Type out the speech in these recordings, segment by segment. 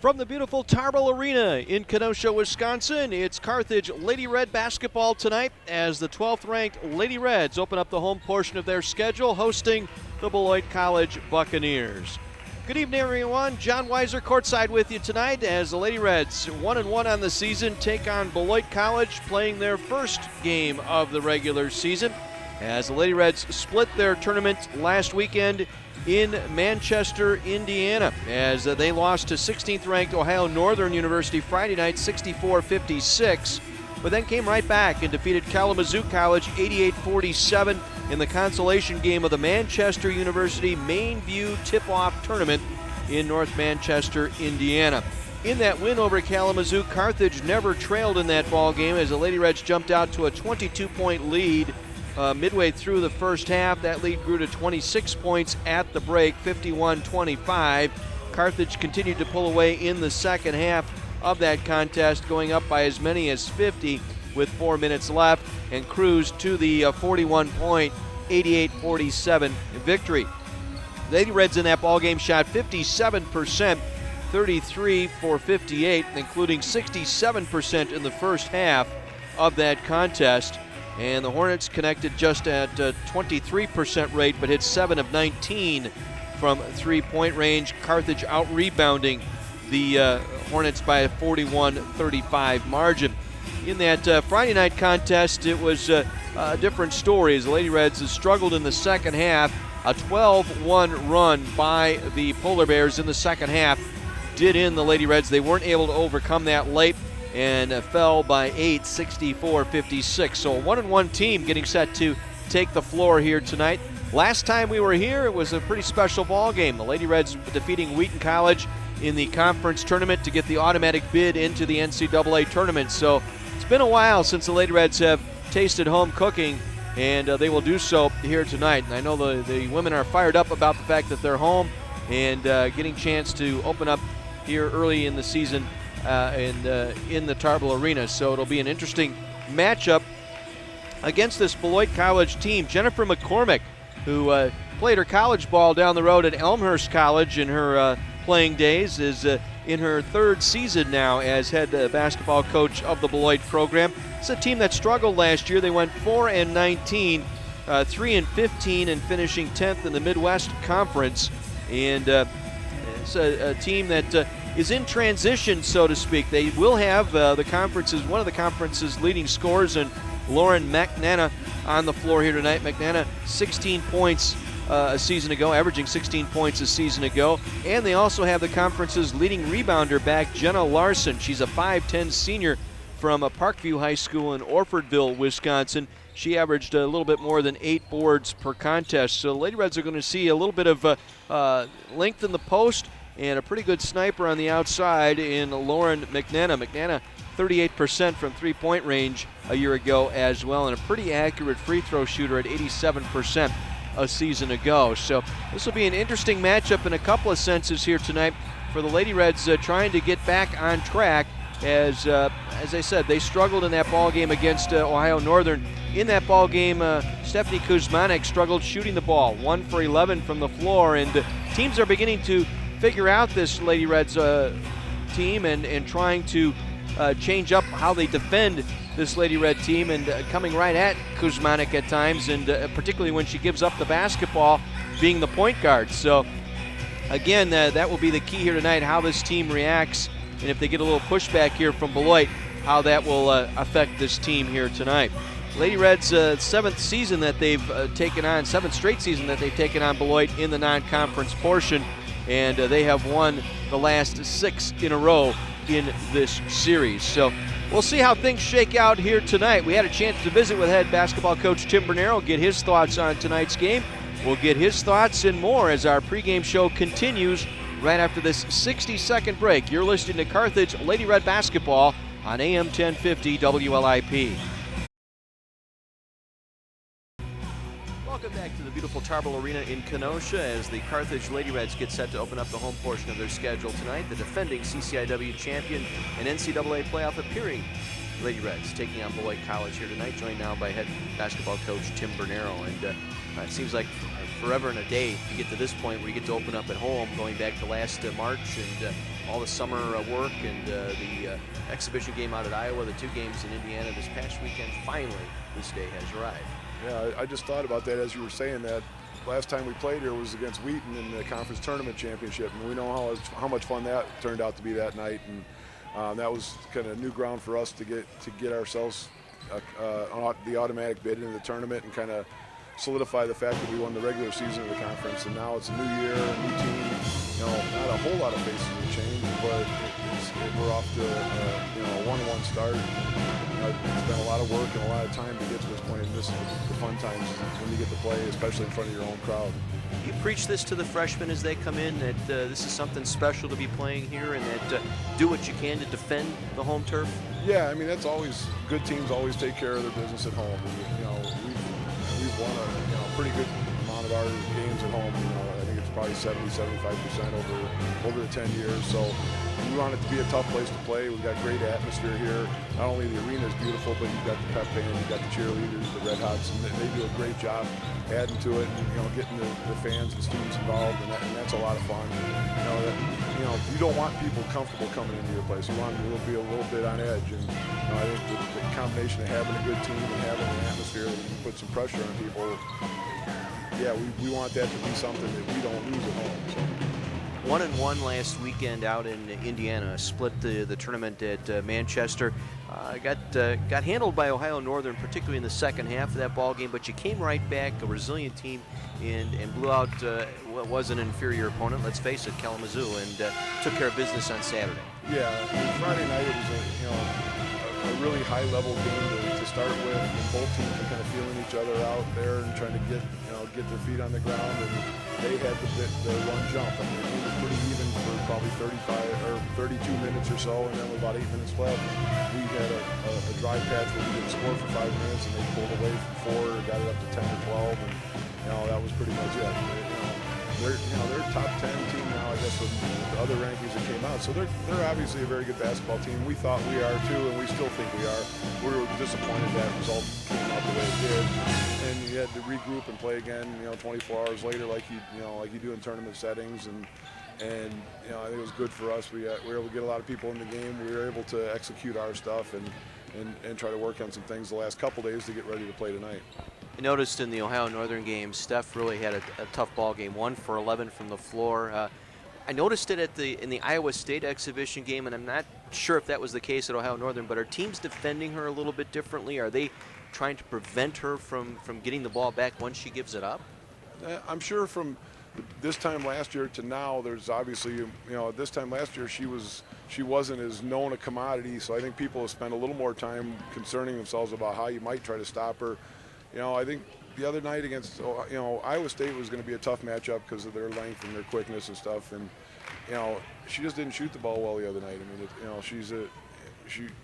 From the beautiful Tarble Arena in Kenosha, Wisconsin, it's Carthage Lady Red basketball tonight as the 12th ranked Lady Reds open up the home portion of their schedule, hosting the Beloit College Buccaneers. Good evening, everyone. John Weiser courtside with you tonight as the Lady Reds, 1-1 on the season, take on Beloit College, playing their first game of the regular season, as the Lady Reds split their tournament last weekend in Manchester, Indiana, as they lost to 16th ranked Ohio Northern University Friday night 64-56, but then came right back and defeated Kalamazoo College 88-47 in the consolation game of the Manchester University Mainview Tip-Off Tournament in North Manchester, Indiana. In that win over Kalamazoo, Carthage never trailed in that ball game as the Lady Reds jumped out to a 22-point lead midway through the first half. That lead grew to 26 points at the break, 51-25. Carthage continued to pull away in the second half of that contest, going up by as many as 50 with 4 minutes left, and cruised to the 41-point, 88-47 victory. Lady Reds in that ball game shot 57%, 33 for 58, including 67% in the first half of that contest. And the Hornets connected just at 23% rate, but hit 7 of 19 from three-point range. Carthage out-rebounding the Hornets by a 41-35 margin. In that Friday night contest, it was a different story as the Lady Reds struggled in the second half. A 12-1 run by the Polar Bears in the second half did in the Lady Reds. They weren't able to overcome that late and fell by 8, 64-56. So a 1-1 team getting set to take the floor here tonight. Last time we were here, it was a pretty special ball game. The Lady Reds defeating Wheaton College in the conference tournament to get the automatic bid into the NCAA tournament. So it's been a while since the Lady Reds have tasted home cooking, and they will do so here tonight. And I know the women are fired up about the fact that they're home and getting a chance to open up here early in the season in the Tarble Arena. So it'll be an interesting matchup against this Beloit College team. Jennifer McCormick, who played her college ball down the road at Elmhurst College in her playing days, is in her third season now as head basketball coach of the Beloit program. It's a team that struggled last year. They went 4-19, 3-15, and finishing 10th in the Midwest Conference. And it's a team that is in transition, so to speak. They will have one of the conference's leading scorers, and Lauren McNana on the floor here tonight. McNana, 16 points a season ago, averaging 16 points a season ago. And they also have the conference's leading rebounder back, Jenna Larson. She's a 5'10 senior from Parkview High School in Orfordville, Wisconsin. She averaged a little bit more than 8 boards per contest. So the Lady Reds are going to see a little bit of length in the post and a pretty good sniper on the outside in Lauren McNana. McNana, 38% from three-point range a year ago as well, and a pretty accurate free throw shooter at 87% a season ago. So this will be an interesting matchup in a couple of senses here tonight for the Lady Reds, trying to get back on track as I said, they struggled in that ball game against Ohio Northern. In that ball game, Stephanie Kuzmanek struggled shooting the ball, 1 for 11 from the floor, and teams are beginning to figure out this Lady Reds team and trying to change up how they defend this Lady Red team, and coming right at Kuzmanek at times, and particularly when she gives up the basketball, being the point guard. So again, that will be the key here tonight, how this team reacts, and if they get a little pushback here from Beloit, how that will affect this team here tonight. Lady Reds' seventh straight season that they've taken on Beloit in the non-conference portion, and they have won the last 6 in a row in this series. So we'll see how things shake out here tonight. We had a chance to visit with head basketball coach Tim Bernero, get his thoughts on tonight's game. We'll get his thoughts and more as our pregame show continues right after this 60-second break. You're listening to Carthage Lady Red basketball on AM 1050 WLIP. Welcome back to the beautiful Tarble Arena in Kenosha as the Carthage Lady Reds get set to open up the home portion of their schedule tonight. The defending CCIW champion and NCAA playoff appearing Lady Reds taking on Beloit College here tonight, joined now by head basketball coach Tim Bernero. And It seems like forever and a day to get to this point where you get to open up at home, going back to last March and all the summer work and the exhibition game out at Iowa, the 2 games in Indiana this past weekend. Finally, this day has arrived. Yeah, I just thought about that as you were saying that. Last time we played here was against Wheaton in the conference tournament championship, and we know how much fun that turned out to be that night. And that was kind of new ground for us to get ourselves the automatic bid into the tournament and kind of solidify the fact that we won the regular season of the conference. And now it's a new year, a new team. Not a whole lot of faces have changed, but we're off to a 1-1 start. It's been a lot of work and a lot of time to get to this point, and this is the fun times when you get to play, especially in front of your own crowd. You preach this to the freshmen as they come in, that this is something special to be playing here, and that do what you can to defend the home turf? Yeah, I mean, that's always, good teams always take care of their business at home. And, we've won a pretty good amount of our games at home. I think it's probably 70-75% over the 10 years. So we want it to be a tough place to play. We've got great atmosphere here. Not only the arena is beautiful, but you've got the pep band, you've got the cheerleaders, the Red Hots, and they do a great job adding to it and getting the fans and students involved, and that's a lot of fun. You don't want people comfortable coming into your place. You want them to be a little bit on edge, and I think the combination of having a good team and having an atmosphere that you can put some pressure on people. Yeah, we want that to be something that we don't lose at home. So. 1-1 last weekend out in Indiana, split the tournament at Manchester. Got handled by Ohio Northern, particularly in the second half of that ball game, but you came right back, a resilient team, and blew out what was an inferior opponent, let's face it, Kalamazoo, and took care of business on Saturday. Yeah, Friday night it was a really high-level game to start with, and both teams were kind of feeling each other out there and trying to get their feet on the ground, and they had the run jump. I mean, the game was pretty even for probably 35 or 32 minutes or so, and then with about 8 minutes left, we had a drive patch where we didn't score for 5 minutes, and they pulled away from 4, got it up to 10 or 12, and that was pretty much it. They're a top 10 team now, I guess, with the other rankings that came out. So they're obviously a very good basketball team. We thought we are too, and we still think we are. We were disappointed that result came out the way it did, and you had to regroup and play again. 24 hours later, like you do in tournament settings, and I think it was good for us. We were able to get a lot of people in the game. We were able to execute our stuff and try to work on some things the last couple days to get ready to play tonight. I noticed in the Ohio Northern game, Steph really had a tough ball game, 1 for 11 from the floor. I noticed it in the Iowa State exhibition game, and I'm not sure if that was the case at Ohio Northern, but are teams defending her a little bit differently? Are they trying to prevent her from getting the ball back once she gives it up? I'm sure from this time last year to now, there's obviously, this time last year she wasn't as known a commodity, so I think people have spent a little more time concerning themselves about how you might try to stop her. I think the other night against, Iowa State was going to be a tough matchup because of their length and their quickness and stuff. And, she just didn't shoot the ball well the other night. I mean,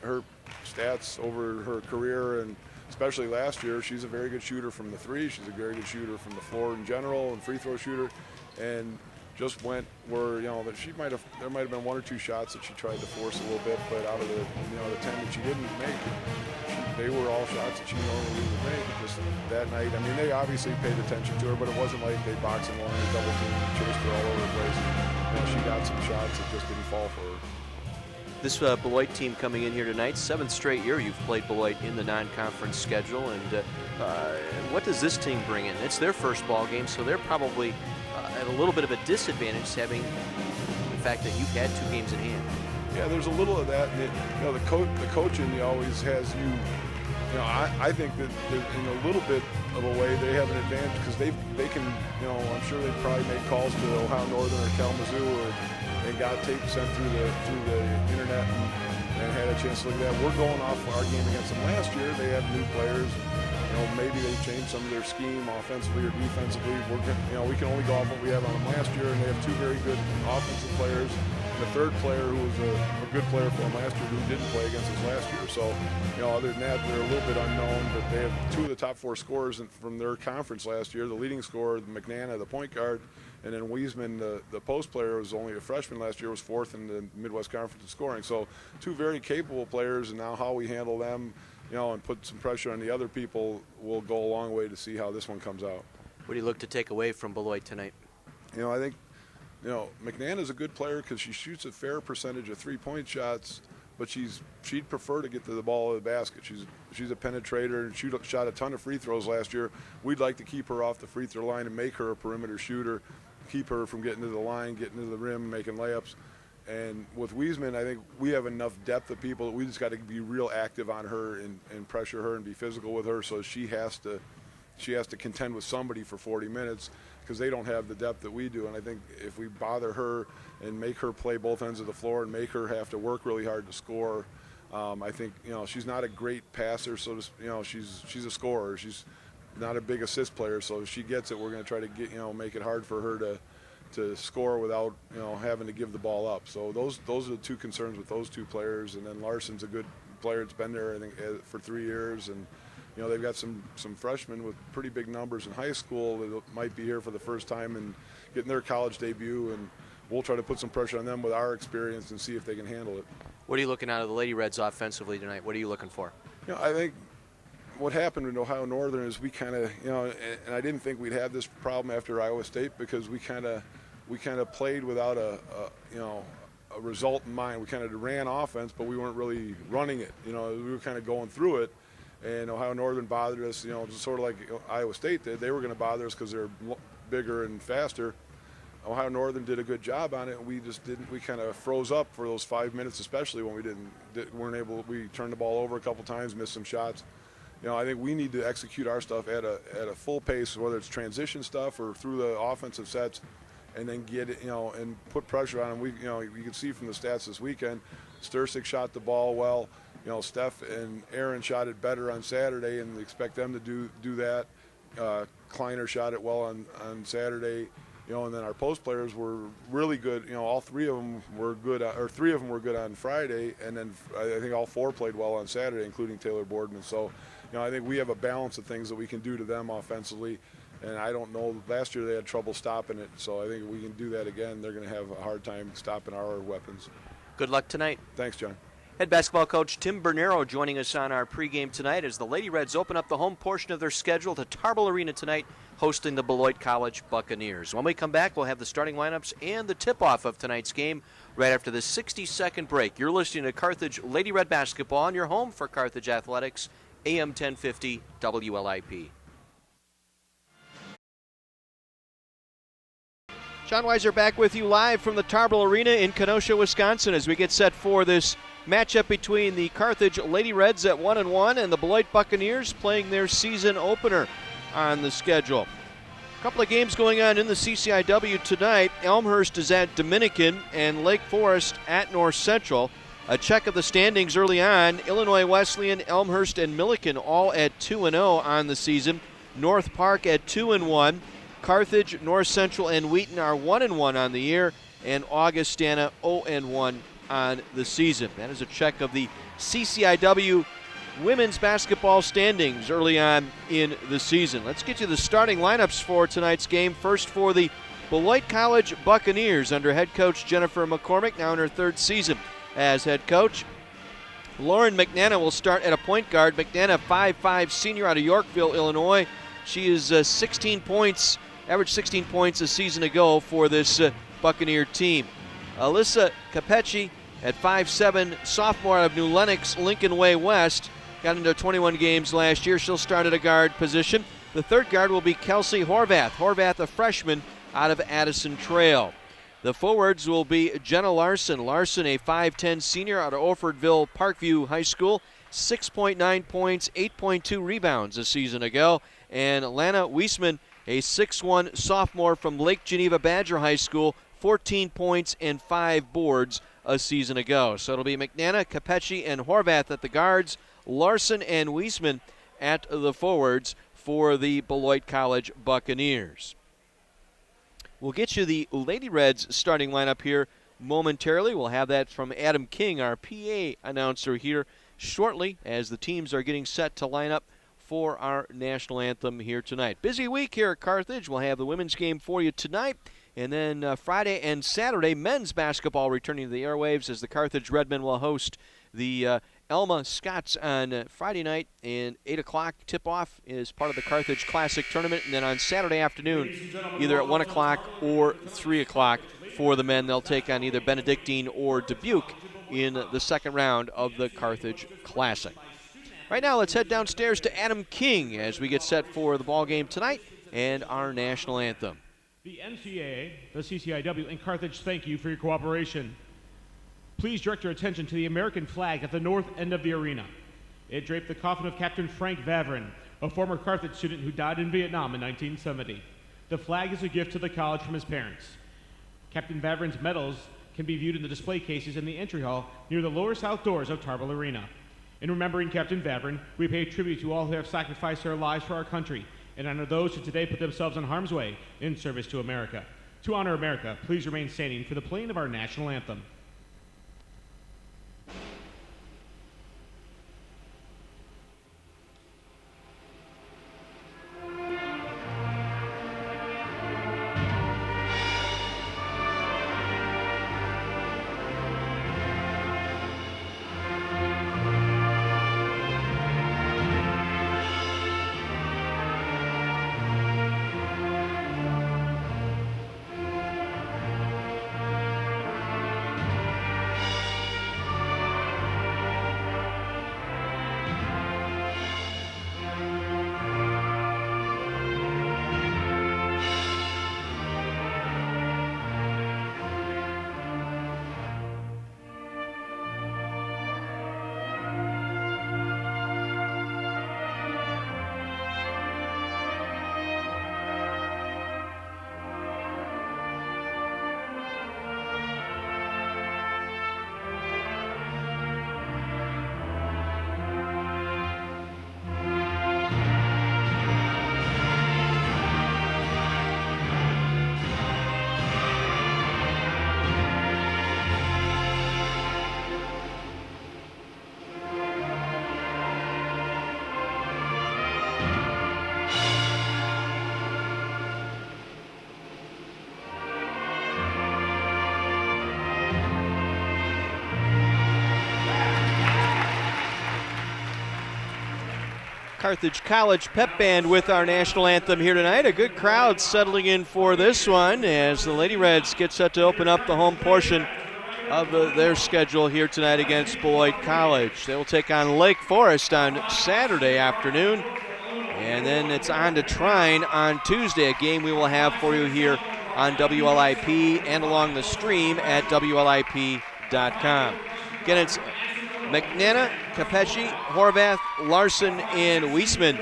her stats over her career, and especially last year, she's a very good shooter from the 3. She's a very good shooter from the floor in general and free throw shooter. And just went where, there might have been 1 or 2 shots that she tried to force a little bit, but out of the 10 that she didn't make, they were all shots that she normally would make. Just that night, I mean, they obviously paid attention to her, but it wasn't like they boxed and won or double team and chased her all over the place. She got some shots that just didn't fall for her. This Beloit team coming in here tonight, 7th straight year you've played Beloit in the non-conference schedule, and what does this team bring in? It's their first ball game, so they're probably at a little bit of a disadvantage, having the fact that you've had 2 games in hand. Yeah, there's a little of that. The coaching always has you. I think that in a little bit of a way they have an advantage because they can. I'm sure they probably made calls to Ohio Northern or Kalamazoo and got tape sent through the internet and had a chance to look at that. We're going off our game against them last year. They have new players. Maybe they've changed some of their scheme offensively or defensively. We can only go off what we had on them last year, and they have 2 very good offensive players. And the third player who was a good player for them last year who didn't play against us last year. So, other than that, they're a little bit unknown, but they have 2 of the top 4 scorers from their conference last year. The leading scorer, McNana, the point guard, and then Wiesman, the post player, was only a freshman last year, was 4th in the Midwest Conference in scoring. So 2 very capable players, and now how we handle them, and put some pressure on the other people will go a long way to see how this one comes out. What do you look to take away from Beloit tonight? I think, McNann is a good player because she shoots a fair percentage of three-point shots, but she'd prefer to get to the ball of the basket. She's a penetrator and shot a ton of free throws last year. We'd like to keep her off the free throw line and make her a perimeter shooter, keep her from getting to the line, getting to the rim, making layups. And with Wiesman, I think we have enough depth of people that we just got to be real active on her and pressure her and be physical with her, so she has to contend with somebody for 40 minutes because they don't have the depth that we do. And I think if we bother her and make her play both ends of the floor and make her have to work really hard to score, I think she's not a great passer, so she's a scorer. She's not a big assist player, so if she gets it, we're going to try to make it hard for her to score without having to give the ball up. So those are the two concerns with those two players. And then Larson's a good player. It's been there I think for 3 years, and they've got some freshmen with pretty big numbers in high school that might be here for the first time and getting their college debut, and we'll try to put some pressure on them with our experience and see if they can handle it. What are you looking out of the Lady Reds offensively tonight? What are you looking for? I think what happened in Ohio Northern is we kind of, and I didn't think we'd have this problem after Iowa State because we kind of played without a result in mind. We kind of ran offense, but we weren't really running it. We were kind of going through it, and Ohio Northern bothered us. Just sort of like Iowa State did. They were going to bother us because they're bigger and faster. Ohio Northern did a good job on it, and we just didn't. We kind of froze up for those 5 minutes, especially when weren't able. We turned the ball over a couple times, missed some shots. I think we need to execute our stuff at a full pace, whether it's transition stuff or through the offensive sets, and then get it, and put pressure on them. You can see from the stats this weekend, Stursik shot the ball well. Steph and Aaron shot it better on Saturday, and expect them to do that. Kleiner shot it well on Saturday. And then our post players were really good. All three of them were good, or three of them were good on Friday, and then I think all four played well on Saturday, including Taylor Boardman. So, I think we have a balance of things that we can do to them offensively. And I don't know, last year they had trouble stopping it, so I think we can do that again. They're going to have a hard time stopping our weapons. Good luck tonight. Thanks, John. Head basketball coach Tim Bernero joining us on our pregame tonight as the Lady Reds open up the home portion of their schedule to Tarble Arena tonight, hosting the Beloit College Buccaneers. When we come back, we'll have the starting lineups and the tip-off of tonight's game right after the 60-second break. You're listening to Carthage Lady Red Basketball on your home for Carthage Athletics, AM 1050 WLIP. John Weiser back with you live from the Tarble Arena in Kenosha, Wisconsin, as we get set for this matchup between the Carthage Lady Reds at 1-1 and the Beloit Buccaneers playing their season opener on the schedule. A couple of games going on in the CCIW tonight. Elmhurst is at Dominican and Lake Forest at North Central. A check of the standings early on. Illinois Wesleyan, Elmhurst, and Milliken all at 2-0 on the season. North Park at 2-1. Carthage, North Central, and Wheaton are 1-1 on the year, and Augustana 0-1 on the season. That is a check of the CCIW women's basketball standings early on in the season. Let's get you the starting lineups for tonight's game. First for the Beloit College Buccaneers under head coach Jennifer McCormick, now in her third season as head coach. Lauren McNana will start at a point guard. McNana, 5'5", senior out of Yorkville, Illinois. She is 16 points, averaged 16 points a season ago for this Buccaneer team. Alyssa Capecci at 5'7", sophomore out of New Lenox, Lincoln Way West. Got into 21 games last year. She'll start at a guard position. The third guard will be Kelsey Horvath. Horvath, a freshman out of Addison Trail. The forwards will be Jenna Larson. Larson, a 5'10", senior out of Orfordville Parkview High School. 6.9 points, 8.2 rebounds a season ago. And Lana Wiesman, a 6'1", sophomore from Lake Geneva Badger High School, 14 points and 5 boards a season ago. So it'll be McNana, Capecci, and Horvath at the guards, Larson and Wiesman at the forwards for the Beloit College Buccaneers. We'll get you the Lady Reds starting lineup here momentarily. We'll have that from Adam King, our PA announcer, here shortly as the teams are getting set to line up for our national anthem here tonight. Busy week here at Carthage. We'll have the women's game for you tonight. And then Friday and Saturday, men's basketball returning to the airwaves as the Carthage Redmen will host the Elma Scots on Friday night, and 8 o'clock tip-off is part of the Carthage Classic Tournament. And then on Saturday afternoon, either at 1 o'clock or 3 o'clock for the men, they'll take on either Benedictine or Dubuque in the second round of the Carthage Classic. Right now, let's head downstairs to Adam King as we get set for the ball game tonight and our national anthem. The NCAA, the CCIW, and Carthage thank you for your cooperation. Please direct your attention to the American flag at the north end of the arena. It draped the coffin of Captain Frank Vavrin, a former Carthage student who died in Vietnam in 1970. The flag is a gift to the college from his parents. Captain Vavrin's medals can be viewed in the display cases in the entry hall near the lower south doors of Tarble Arena. In remembering Captain Vavrin, we pay tribute to all who have sacrificed their lives for our country and honor those who today put themselves in harm's way in service to America. To honor America, please remain standing for the playing of our national anthem. Carthage College Pep Band with our national anthem here tonight. A good crowd settling in for this one as the Lady Reds get set to open up the home portion of their schedule here tonight against Beloit College. They will take on Lake Forest on Saturday afternoon, and then it's on to Trine on Tuesday, a game we will have for you here on WLIP and along the stream at WLIP.com. Again, it's McNana, Capecci, Horvath, Larson, and Weisman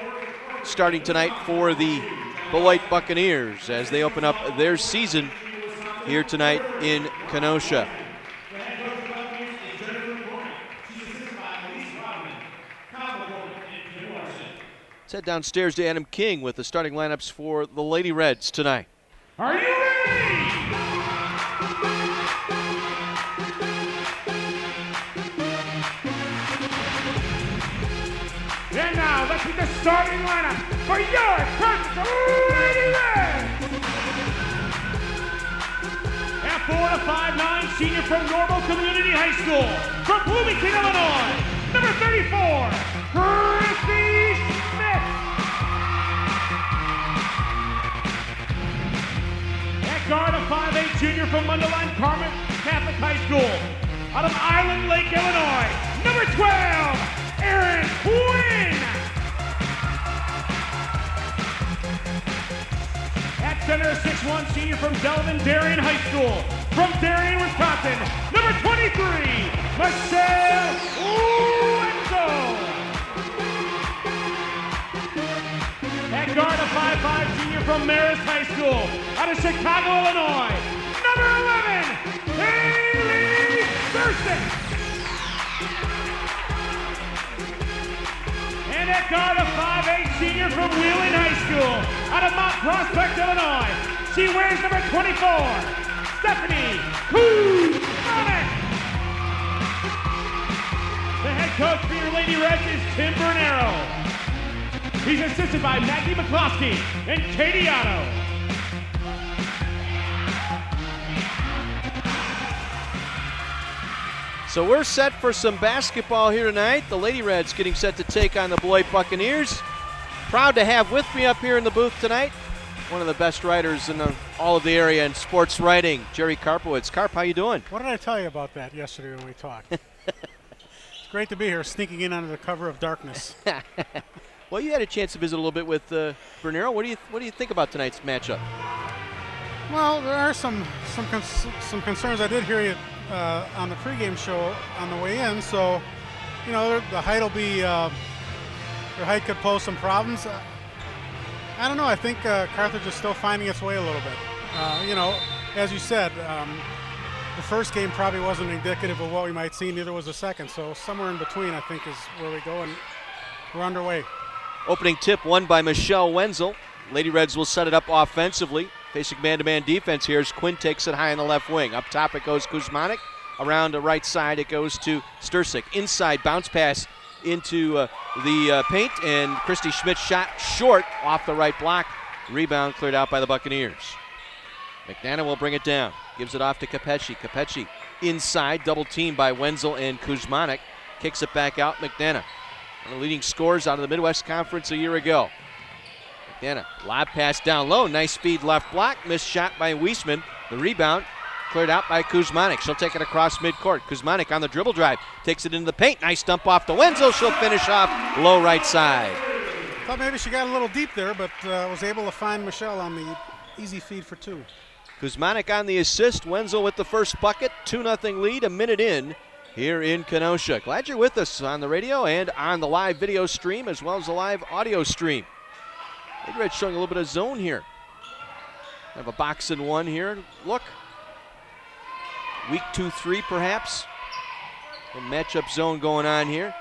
starting tonight for the Beloit Buccaneers as they open up their season here tonight in Kenosha. Let's head downstairs to Adam King with the starting lineups for the Lady Reds tonight. Are you ready? And now, let's meet the starting lineup for your Carthage Lady Reds. At 4'5'9", senior from Normal Community High School, from Bloomington, Illinois, number 34, Christy Smith. At guard, a 5'8" junior from Mundelein Carmen Catholic High School, out of Island Lake, Illinois, number 12, Aaron Quinn. At center, 6'1" senior from Delvin Darien High School, from Darien, Wisconsin, number 23, Michelle Wenzel. At guard, a 5'5" senior from Marist High School, out of Chicago, Illinois, number 11, Haley Thurston. And at guard, a 5'8" senior from Wheeling High School, out of Mount Prospect, Illinois. She wears number 24, Stephanie Kuzmanek. The head coach for your Lady Reds is Tim Bernero. He's assisted by Maggie McCloskey and Katie Otto. So we're set for some basketball here tonight. The Lady Reds getting set to take on the Beloit Buccaneers. Proud to have with me up here in the booth tonight one of the best writers in all of the area in sports writing, Jerry Karpowicz. Karp, how you doing? What did I tell you about that yesterday when we talked? It's great to be here, sneaking in under the cover of darkness. Well, you had a chance to visit a little bit with Bernero. What do you think about tonight's matchup? Well, there are some concerns. I did hear you on the pregame show on the way in, so you know the height will be their height could pose some problems. I don't know. I think Carthage is still finding its way a little bit. You know, as you said, the first game probably wasn't indicative of what we might see. Neither was the second. So somewhere in between, I think, is where we go, and we're underway. Opening tip won by Michelle Wenzel. Lady Reds will set it up offensively. Facing man-to-man defense here as Quinn takes it high in the left wing. Up top it goes Kuzmanik. Around the right side it goes to Sturcik. Inside bounce pass into the paint, and Christy Schmidt shot short off the right block. Rebound cleared out by the Buccaneers. McNana will bring it down. Gives it off to Capecci. Capecci inside, double team by Wenzel and Kuzmanik. Kicks it back out, McNana. One of the leading scorers out of the Midwest Conference a year ago. McNana, lob pass down low, nice feed left block, missed shot by Weisman. The rebound cleared out by Kuzmanik. She'll take it across midcourt. Kuzmanik on the dribble drive, takes it into the paint, nice dump off to Wenzel. She'll finish off low right side. Thought maybe she got a little deep there, but was able to find Michelle on the easy feed for two. Kuzmanik on the assist, Wenzel with the first bucket, 2-0 lead, a minute in here in Kenosha. Glad you're with us on the radio and on the live video stream as well as the live audio stream. Lady Reds showing a little bit of zone here. Have a box and one here. Look. Weak 2-3 perhaps. A matchup zone going on here.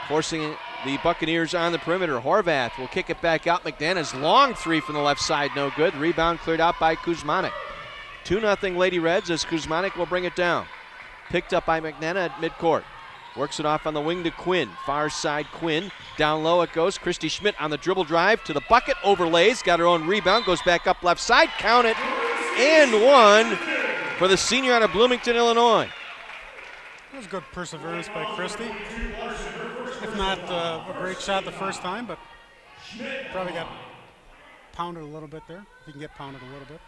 Forcing the Buccaneers on the perimeter. Horvath will kick it back out. McDonough's long three from the left side, no good. Rebound cleared out by Kuzmanik. 2-0 Lady Reds as Kuzmanik will bring it down. Picked up by McNana at midcourt. Works it off on the wing to Quinn. Far side Quinn. Down low it goes. Christy Schmidt on the dribble drive to the bucket. Overlays. Got her own rebound. Goes back up left side. Count it. And one for the senior out of Bloomington, Illinois. It was good perseverance by Christy. If not a great shot the first time, but probably got pounded a little bit there. If you can get pounded a little bit.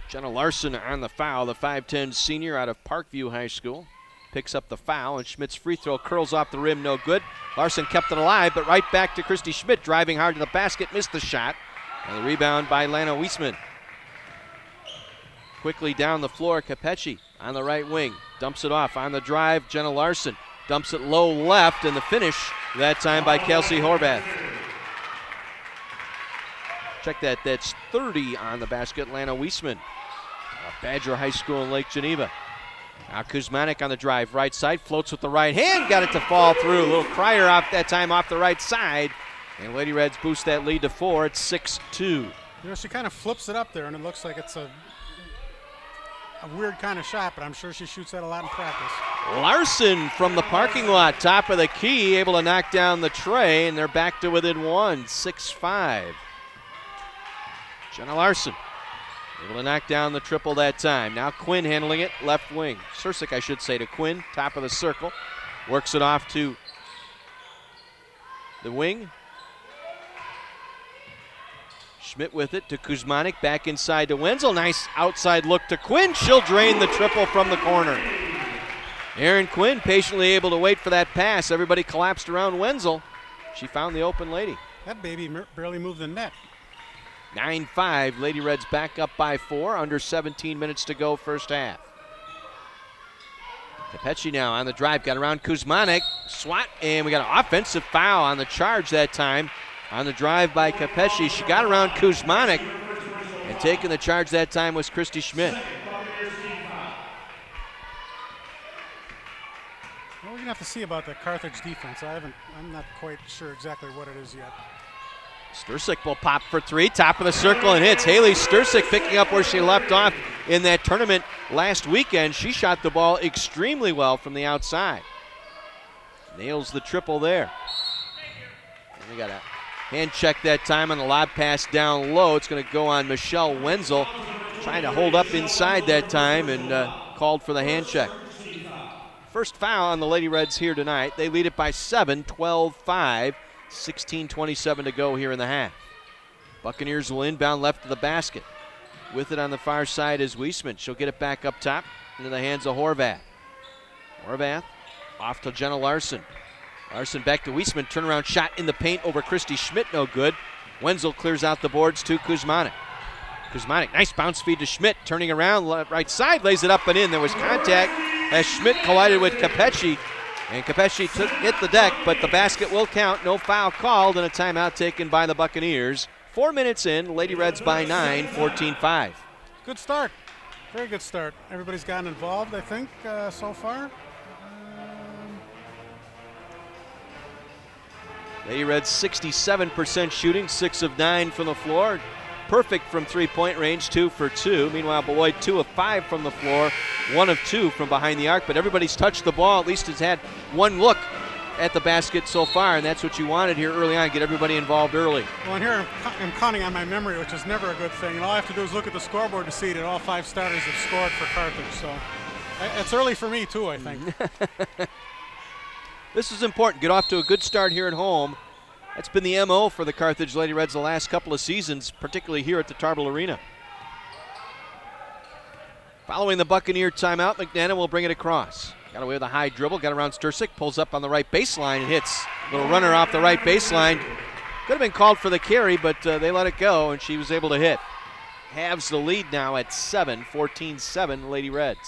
Jenna Larson on the foul. The 5'10 senior out of Parkview High School. Picks up the foul, and Schmidt's free throw curls off the rim, no good. Larson kept it alive, but right back to Christy Schmidt, driving hard to the basket, missed the shot. And the rebound by Lana Weisman. Quickly down the floor, Capecci on the right wing. Dumps it off on the drive, Jenna Larson. Dumps it low left, and the finish that time by Kelsey Horvath. Check that, that's 30 on the basket, Lana Weisman. Badger High School in Lake Geneva. Now Kuzmanik on the drive, right side, floats with the right hand, got it to fall through. A little crier off that time off the right side. And Lady Reds boost that lead to 4. It's 6-2. You know, she kind of flips it up there, and it looks like it's a weird kind of shot, but I'm sure she shoots that a lot in practice. Larson from the parking lot, top of the key, able to knock down the tray, and they're back to within one, 6-5. Jenna Larson able to knock down the triple that time. Now Quinn handling it, left wing. Sturcik, I should say, to Quinn, top of the circle. Works it off to the wing. Schmidt with it to Kuzmanik, back inside to Wenzel. Nice outside look to Quinn. She'll drain the triple from the corner. Erin Quinn patiently able to wait for that pass. Everybody collapsed around Wenzel. She found the open lady. That baby barely moved the net. 9-5, Lady Reds back up by 4, under 17 minutes to go first half. Capecci now on the drive, got around Kuzmanik, swat, and we got an offensive foul on the charge that time. On the drive by Capecci, she got around Kuzmanik, and taking the charge that time was Christy Schmidt. Well, we're going to have to see about the Carthage defense. I'm not quite sure exactly what it is yet. Sturcik will pop for three, top of the circle and hits. Haley Sturcik picking up where she left off in that tournament last weekend. She shot the ball extremely well from the outside. Nails the triple there. And we got a hand check that time on the lob pass down low. It's going to go on Michelle Wenzel, trying to hold up inside that time and called for the hand check. First foul on the Lady Reds here tonight. They lead it by 7, 12-5, 16:27 to go here in the half. Buccaneers will inbound left of the basket. With it on the far side is Weisman. She'll get it back up top into the hands of Horvath. Horvath off to Jenna Larson. Larson back to Weisman. Turnaround shot in the paint over Christy Schmidt. No good. Wenzel clears out the boards to Kuzmanik. Kuzmanik, nice bounce feed to Schmidt. Turning around, right side, lays it up and in. There was contact as Schmidt collided with Capecci. And Capecci hit the deck, but the basket will count. No foul called and a timeout taken by the Buccaneers. 4 minutes in, Lady Reds by 9, 14-5. Good start. Very good start. Everybody's gotten involved, I think, so far. Lady Reds 67% shooting, 6 of 9 from the floor. Perfect from three-point range, 2 for 2. Meanwhile, Beloit 2 of 5 from the floor, 1 of 2 from behind the arc. But everybody's touched the ball, at least has had one look at the basket so far, and that's what you wanted here early on, get everybody involved early. Well, and here I'm counting on my memory, which is never a good thing. And all I have to do is look at the scoreboard to see that all 5 starters have scored for Carthage. So it's early for me, too, I think. This is important. Get off to a good start here at home. That's been the MO for the Carthage Lady Reds the last couple of seasons, particularly here at the Tarble Arena. Following the Buccaneer timeout, McNana will bring it across. Got away with a high dribble, got around Stursik, pulls up on the right baseline and hits. Little runner off the right baseline. Could have been called for the carry, but they let it go, and she was able to hit. Halves the lead now at 7, 14-7 Lady Reds.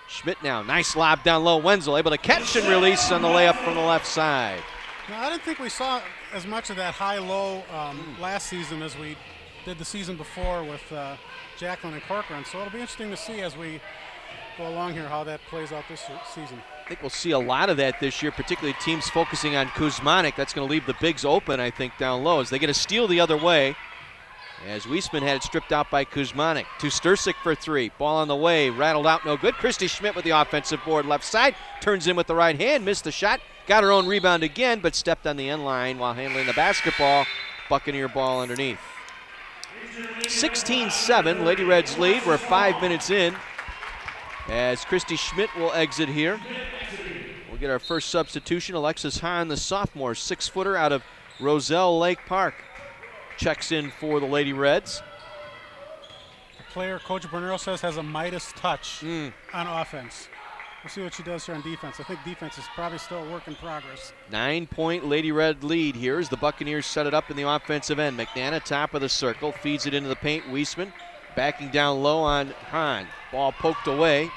Schmidt now, nice lob down low. Wenzel able to catch and release on the layup from the left side. Now, I didn't think we saw as much of that high-low last season as we did the season before with Jacqueline and Corcoran. So it'll be interesting to see as we go along here how that plays out this season. I think we'll see a lot of that this year, particularly teams focusing on Kuzmanik. That's going to leave the bigs open, I think, down low as they get a steal the other way. As Weisman had it stripped out by Kuzmanik. To Stursik for 3. Ball on the way, rattled out, no good. Christy Schmidt with the offensive board left side. Turns in with the right hand, missed the shot. Got her own rebound again, but stepped on the end line while handling the basketball. Buccaneer ball underneath. 16-7, Lady Reds lead. We're 5 minutes in as Christy Schmidt will exit here. We'll get our first substitution. Alexis Hahn, the sophomore, 6-footer out of Roselle Lake Park. Checks in for the Lady Reds. The player, Coach Bernero says, has a Midas touch on offense. We'll see what she does here on defense. I think defense is probably still a work in progress. 9-point Lady Red lead here as the Buccaneers set it up in the offensive end. McNana, top of the circle, feeds it into the paint. Weisman backing down low on Hahn. Ball poked away.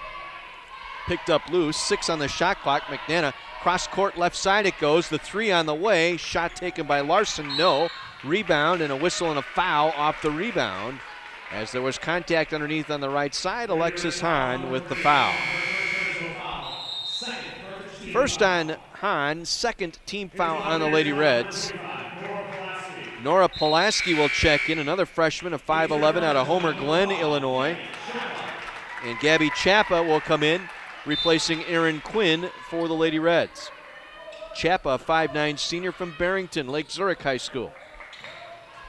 Picked up loose. 6 on the shot clock. McNana, cross court left side it goes. The 3 on the way. Shot taken by Larson, no. Rebound and a whistle and a foul off the rebound. As there was contact underneath on the right side, Alexis Hahn with the foul. First on Hahn, second team foul on the Lady Reds. Nora Pulaski will check in, another freshman of 5'11" out of Homer Glen, Illinois. And Gabby Chappa will come in, replacing Erin Quinn for the Lady Reds. Chappa, 5'9" senior from Barrington, Lake Zurich High School.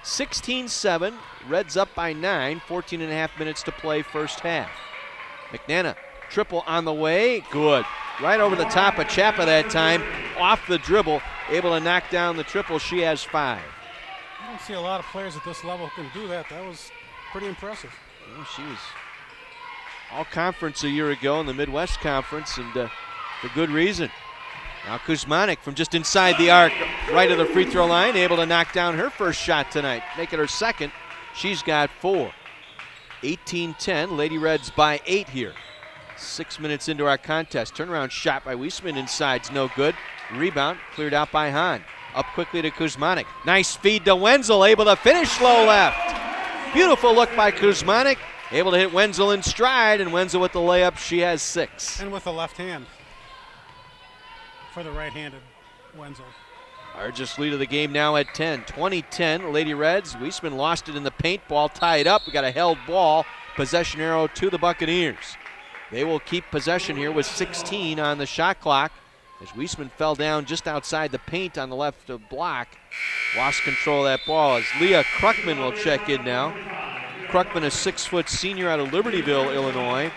16-7, Reds up by 9, 14 and a half minutes to play first half. McNana, triple on the way, good. Right over the top of Chappa that time, off the dribble, able to knock down the triple. She has 5. I don't see a lot of players at this level who can do that. That was pretty impressive. Well, she was all conference a year ago in the Midwest Conference, and for good reason. Now Kuzmanik from just inside the arc, right of the free throw line, able to knock down her first shot tonight, make it her second. She's got 4. 18-10, Lady Reds by 8 here. 6 minutes into our contest. Turnaround shot by Weisman inside's no good. Rebound cleared out by Hahn. Up quickly to Kuzmanik. Nice feed to Wenzel, able to finish low left. Beautiful look by Kuzmanik, able to hit Wenzel in stride, and Wenzel with the layup. She has 6. And with the left hand for the right-handed Wenzel. Largest lead of the game now at 10. 20-10, Lady Reds. Weisman lost it in the paint. Ball tied up. We got a held ball. Possession arrow to the Buccaneers. They will keep possession here with 16 on the shot clock as Weisman fell down just outside the paint on the left block. Lost control of that ball as Leah Kruckman will check in now. Kruckman, a 6-foot senior out of Libertyville, Illinois.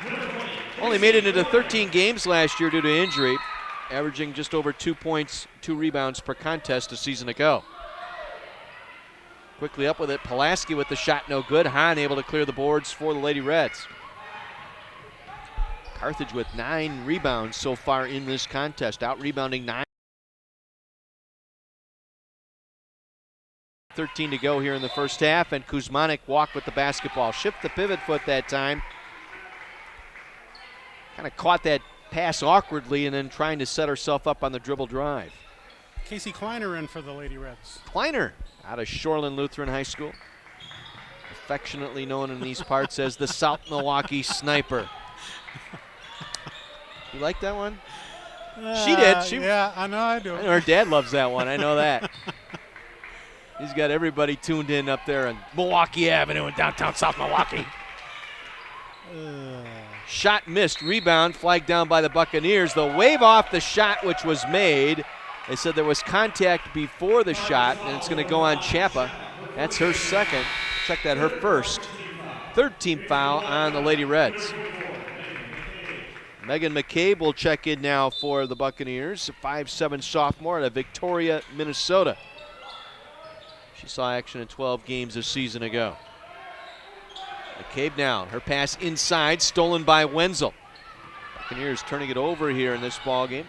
Only made it into 13 games last year due to injury, averaging just over 2 points, 2 rebounds per contest a season ago. Quickly up with it, Pulaski with the shot, no good. Hahn able to clear the boards for the Lady Reds. Carthage with 9 rebounds so far in this contest, out-rebounding 9. 13 to go here in the first half, and Kuzmanek walked with the basketball. Shift the pivot foot that time. Kind of caught that pass awkwardly and then trying to set herself up on the dribble drive. Casey Kleiner in for the Lady Reds. Kleiner out of Shoreland Lutheran High School. Affectionately known in these parts as the South Milwaukee Sniper. You like that one? She did. Yeah, I know I do. I know her dad loves that one. I know that. He's got everybody tuned in up there on Milwaukee Avenue in downtown South Milwaukee. Shot missed. Rebound flagged down by the Buccaneers. They'll wave off the shot which was made. They said there was contact before the shot, and it's going to go on Chapa. That's her second. Check that, her first. Third team foul on the Lady Reds. Megan McCabe will check in now for the Buccaneers, a 5'7" sophomore out of Victoria, Minnesota. She saw action in 12 games a season ago. McCabe now, her pass inside, stolen by Wenzel. Buccaneers turning it over here in this ball game.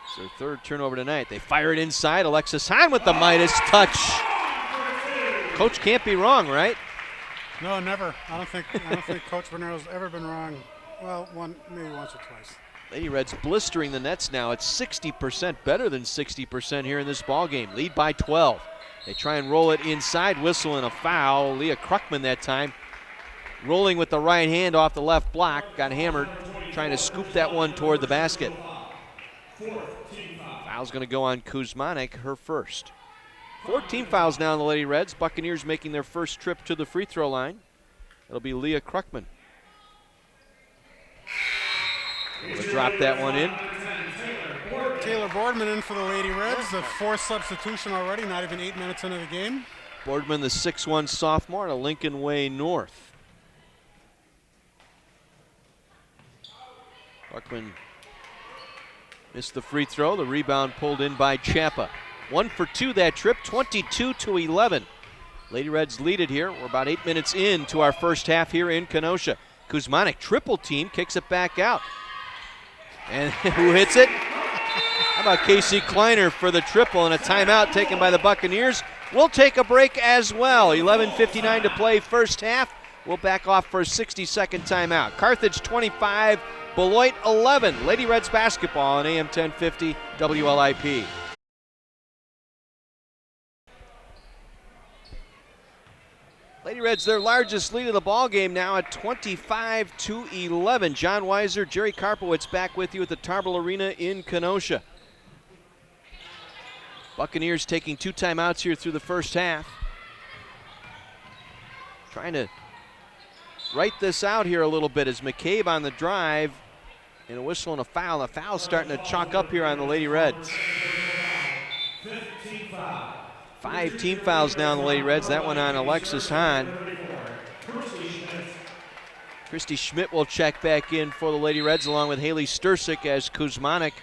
It's their third turnover tonight. They fire it inside. Alexis Hahn with the Midas touch. Coach can't be wrong, right? No, never. I don't think Coach Bernero's ever been wrong. Well, maybe once or twice. Lady Reds blistering the nets now. It's 60%, better than 60% here in this ball game. Lead by 12. They try and roll it inside, whistle and a foul. Leah Kruckman that time rolling with the right hand off the left block. Got hammered, trying to scoop that one toward the basket. Foul's going to go on Kuzmanek, her first. 14 fouls now on the Lady Reds. Buccaneers making their first trip to the free throw line. It'll be Leah Kruckman. We'll drop that one in. Taylor Boardman in for the Lady Reds. The fourth substitution already, not even 8 minutes into the game. Boardman, the 6'1" sophomore out of Lincoln Way North. Kruckman missed the free throw. The rebound pulled in by Chapa. 1 for 2 that trip, 22-11. Lady Reds lead it here. We're about 8 minutes into our first half here in Kenosha. Kuzmanek triple team, kicks it back out. And who hits it? How about Casey Kleiner for the triple, and a timeout taken by the Buccaneers. We'll take a break as well. 11:59 to play first half. We'll back off for a 60-second timeout. Carthage 25, Beloit 11. Lady Reds basketball on AM 1050 WLIP. Lady Reds, their largest lead of the ball game now at 25-11. John Weiser, Jerry Karpowicz back with you at the Tarble Arena in Kenosha. Buccaneers taking 2 timeouts here through the first half. Trying to write this out here a little bit as McCabe on the drive and a whistle and a foul. The foul's starting to chalk up here on the Lady Reds. 5 team fouls now on the Lady Reds. That one on Alexis Hahn. Christy Schmidt will check back in for the Lady Reds along with Haley Stursik as Kuzmanek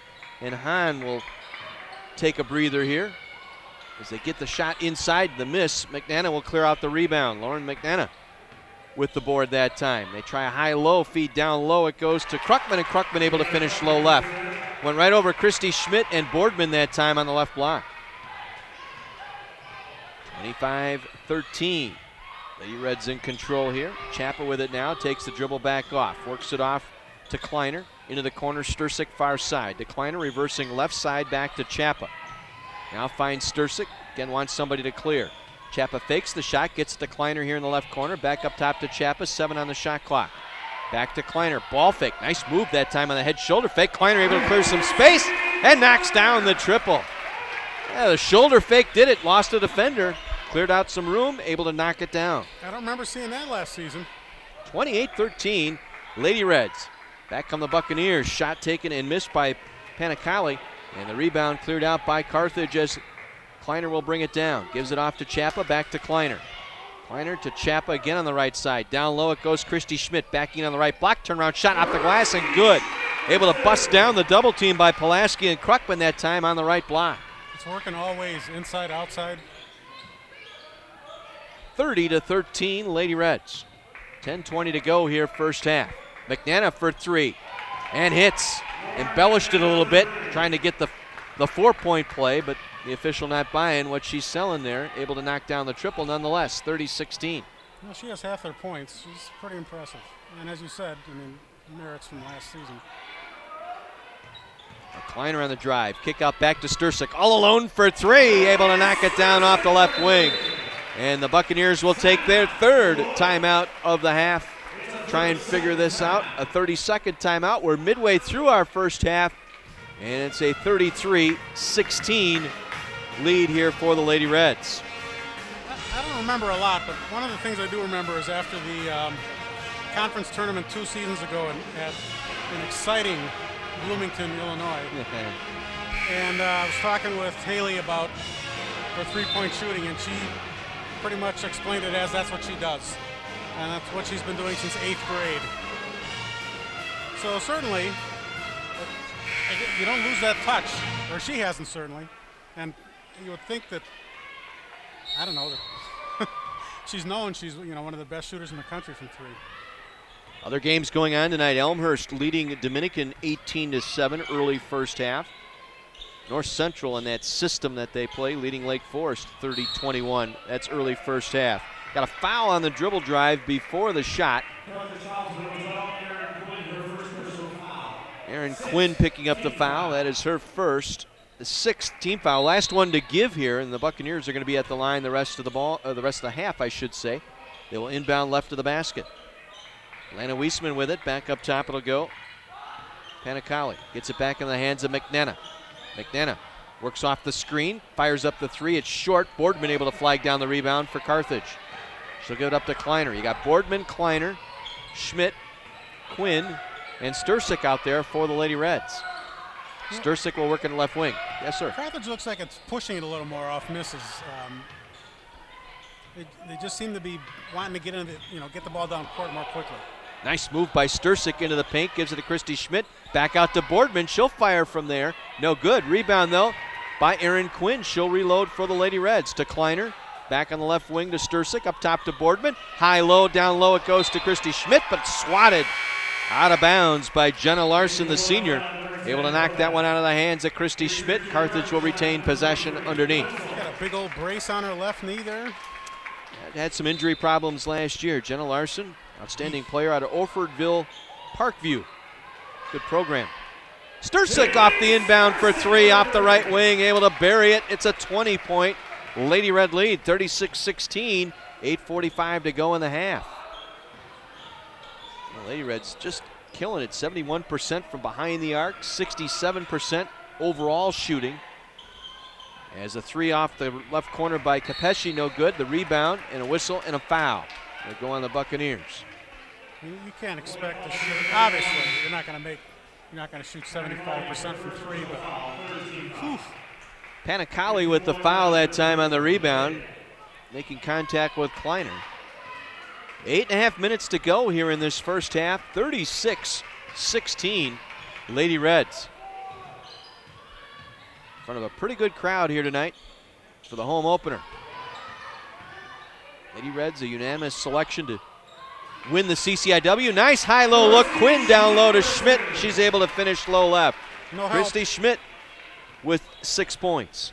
and Hahn will take a breather here. As they get the shot inside, the miss. McNana will clear out the rebound. Lauren McNana with the board that time. They try a high-low feed down low. It goes to Kruckman, and Kruckman able to finish low left. Went right over Christy Schmidt and Boardman that time on the left block. 25-13. Lady Reds in control here. Chapa with it now, takes the dribble back off. Works it off to Kleiner. Into the corner, Stursik far side. To Kleiner, reversing left side back to Chapa. Now finds Stursik. Again wants somebody to clear. Chapa fakes the shot, gets to Kleiner here in the left corner. Back up top to Chapa, 7 on the shot clock. Back to Kleiner, ball fake. Nice move that time on the head shoulder fake. Kleiner able to clear some space and knocks down the triple. Yeah, the shoulder fake did it, lost a defender. Cleared out some room, able to knock it down. I don't remember seeing that last season. 28-13, Lady Reds. Back come the Buccaneers. Shot taken and missed by Panicali. And the rebound cleared out by Carthage as Kleiner will bring it down. Gives it off to Chapa, back to Kleiner. Kleiner to Chapa again on the right side. Down low it goes Christy Schmidt, backing on the right block. Turnaround shot off the glass and good. Able to bust down the double team by Pulaski and Krukman that time on the right block. It's working all ways, inside, outside. 30-13, Lady Reds. 10:20 to go here, first half. McNana for three, and hits. Embellished it a little bit, trying to get the 4-point play, but the official not buying what she's selling there. Able to knock down the triple nonetheless, 30-16. Well, she has half their points. She's pretty impressive. And as you said, I mean, merits from last season. Kleiner on the drive. Kick out back to Sturcik. All alone for three. Able to knock it down off the left wing. And the Buccaneers will take their third timeout of the half. Try and figure this out. A 30-second timeout. We're midway through our first half. And it's a 33-16 lead here for the Lady Reds. I don't remember a lot, but one of the things I do remember is after the conference tournament 2 seasons ago at an exciting Bloomington, Illinois. And I was talking with Haley about her 3-point shooting, and she pretty much explained it as that's what she does. And that's what she's been doing since 8th grade. So certainly, you don't lose that touch, or she hasn't certainly. And you would think that, I don't know, that she's known she's one of the best shooters in the country from three. Other games going on tonight. Elmhurst leading Dominican 18-7 early first half. North Central in that system that they play leading Lake Forest 30-21. That's early first half. Got a foul on the dribble drive before the shot. Erin Quinn picking up the foul. That is her first, the 6th team foul. Last one to give here, and the Buccaneers are going to be at the line the rest of the half, I should say. They will inbound left of the basket. Lana Weisman with it, back up top it'll go. Panicali gets it back in the hands of McNana. McNana works off the screen, fires up the three, it's short. Boardman able to flag down the rebound for Carthage. She'll give it up to Kleiner. You got Boardman, Kleiner, Schmidt, Quinn, and Sturcik out there for the Lady Reds. Sturcik will work in the left wing. Yes, sir. Carthage looks like it's pushing it a little more off misses. They just seem to be wanting to get get the ball down court more quickly. Nice move by Sturcik into the paint, gives it to Christy Schmidt. Back out to Boardman. She'll fire from there. No good. Rebound, though, by Erin Quinn. She'll reload for the Lady Reds. To Kleiner. Back on the left wing to Sturcik. Up top to Boardman. High, low, down low it goes to Christy Schmidt, but swatted out of bounds by Jenna Larson, the senior. Able to knock that one out of the hands of Christy Schmidt. Carthage will retain possession underneath. Got a big old brace on her left knee there. Had some injury problems last year. Jenna Larson, outstanding player out of Orfordville Parkview. Good program. Sturcik off the inbound for three off the right wing, able to bury it. It's a 20-point Lady Red lead, 36-16, 8:45 to go in the half. The Lady Reds just killing it, 71% from behind the arc, 67% overall shooting. As a three off the left corner by Capesci, no good. The rebound and a whistle and a foul. They go on the Buccaneers. You can't expect to shoot. Obviously, you're not going to shoot 75% from three, but whew. Panicali with the foul that time on the rebound, making contact with Kleiner. 8.5 minutes to go here in this first half. 36-16, Lady Reds. In front of a pretty good crowd here tonight for the home opener. Lady Reds, a unanimous selection to win the CCIW. Nice high-low look. Quinn down low to Schmidt. She's able to finish low left. No help. Christy Schmidt with 6 points.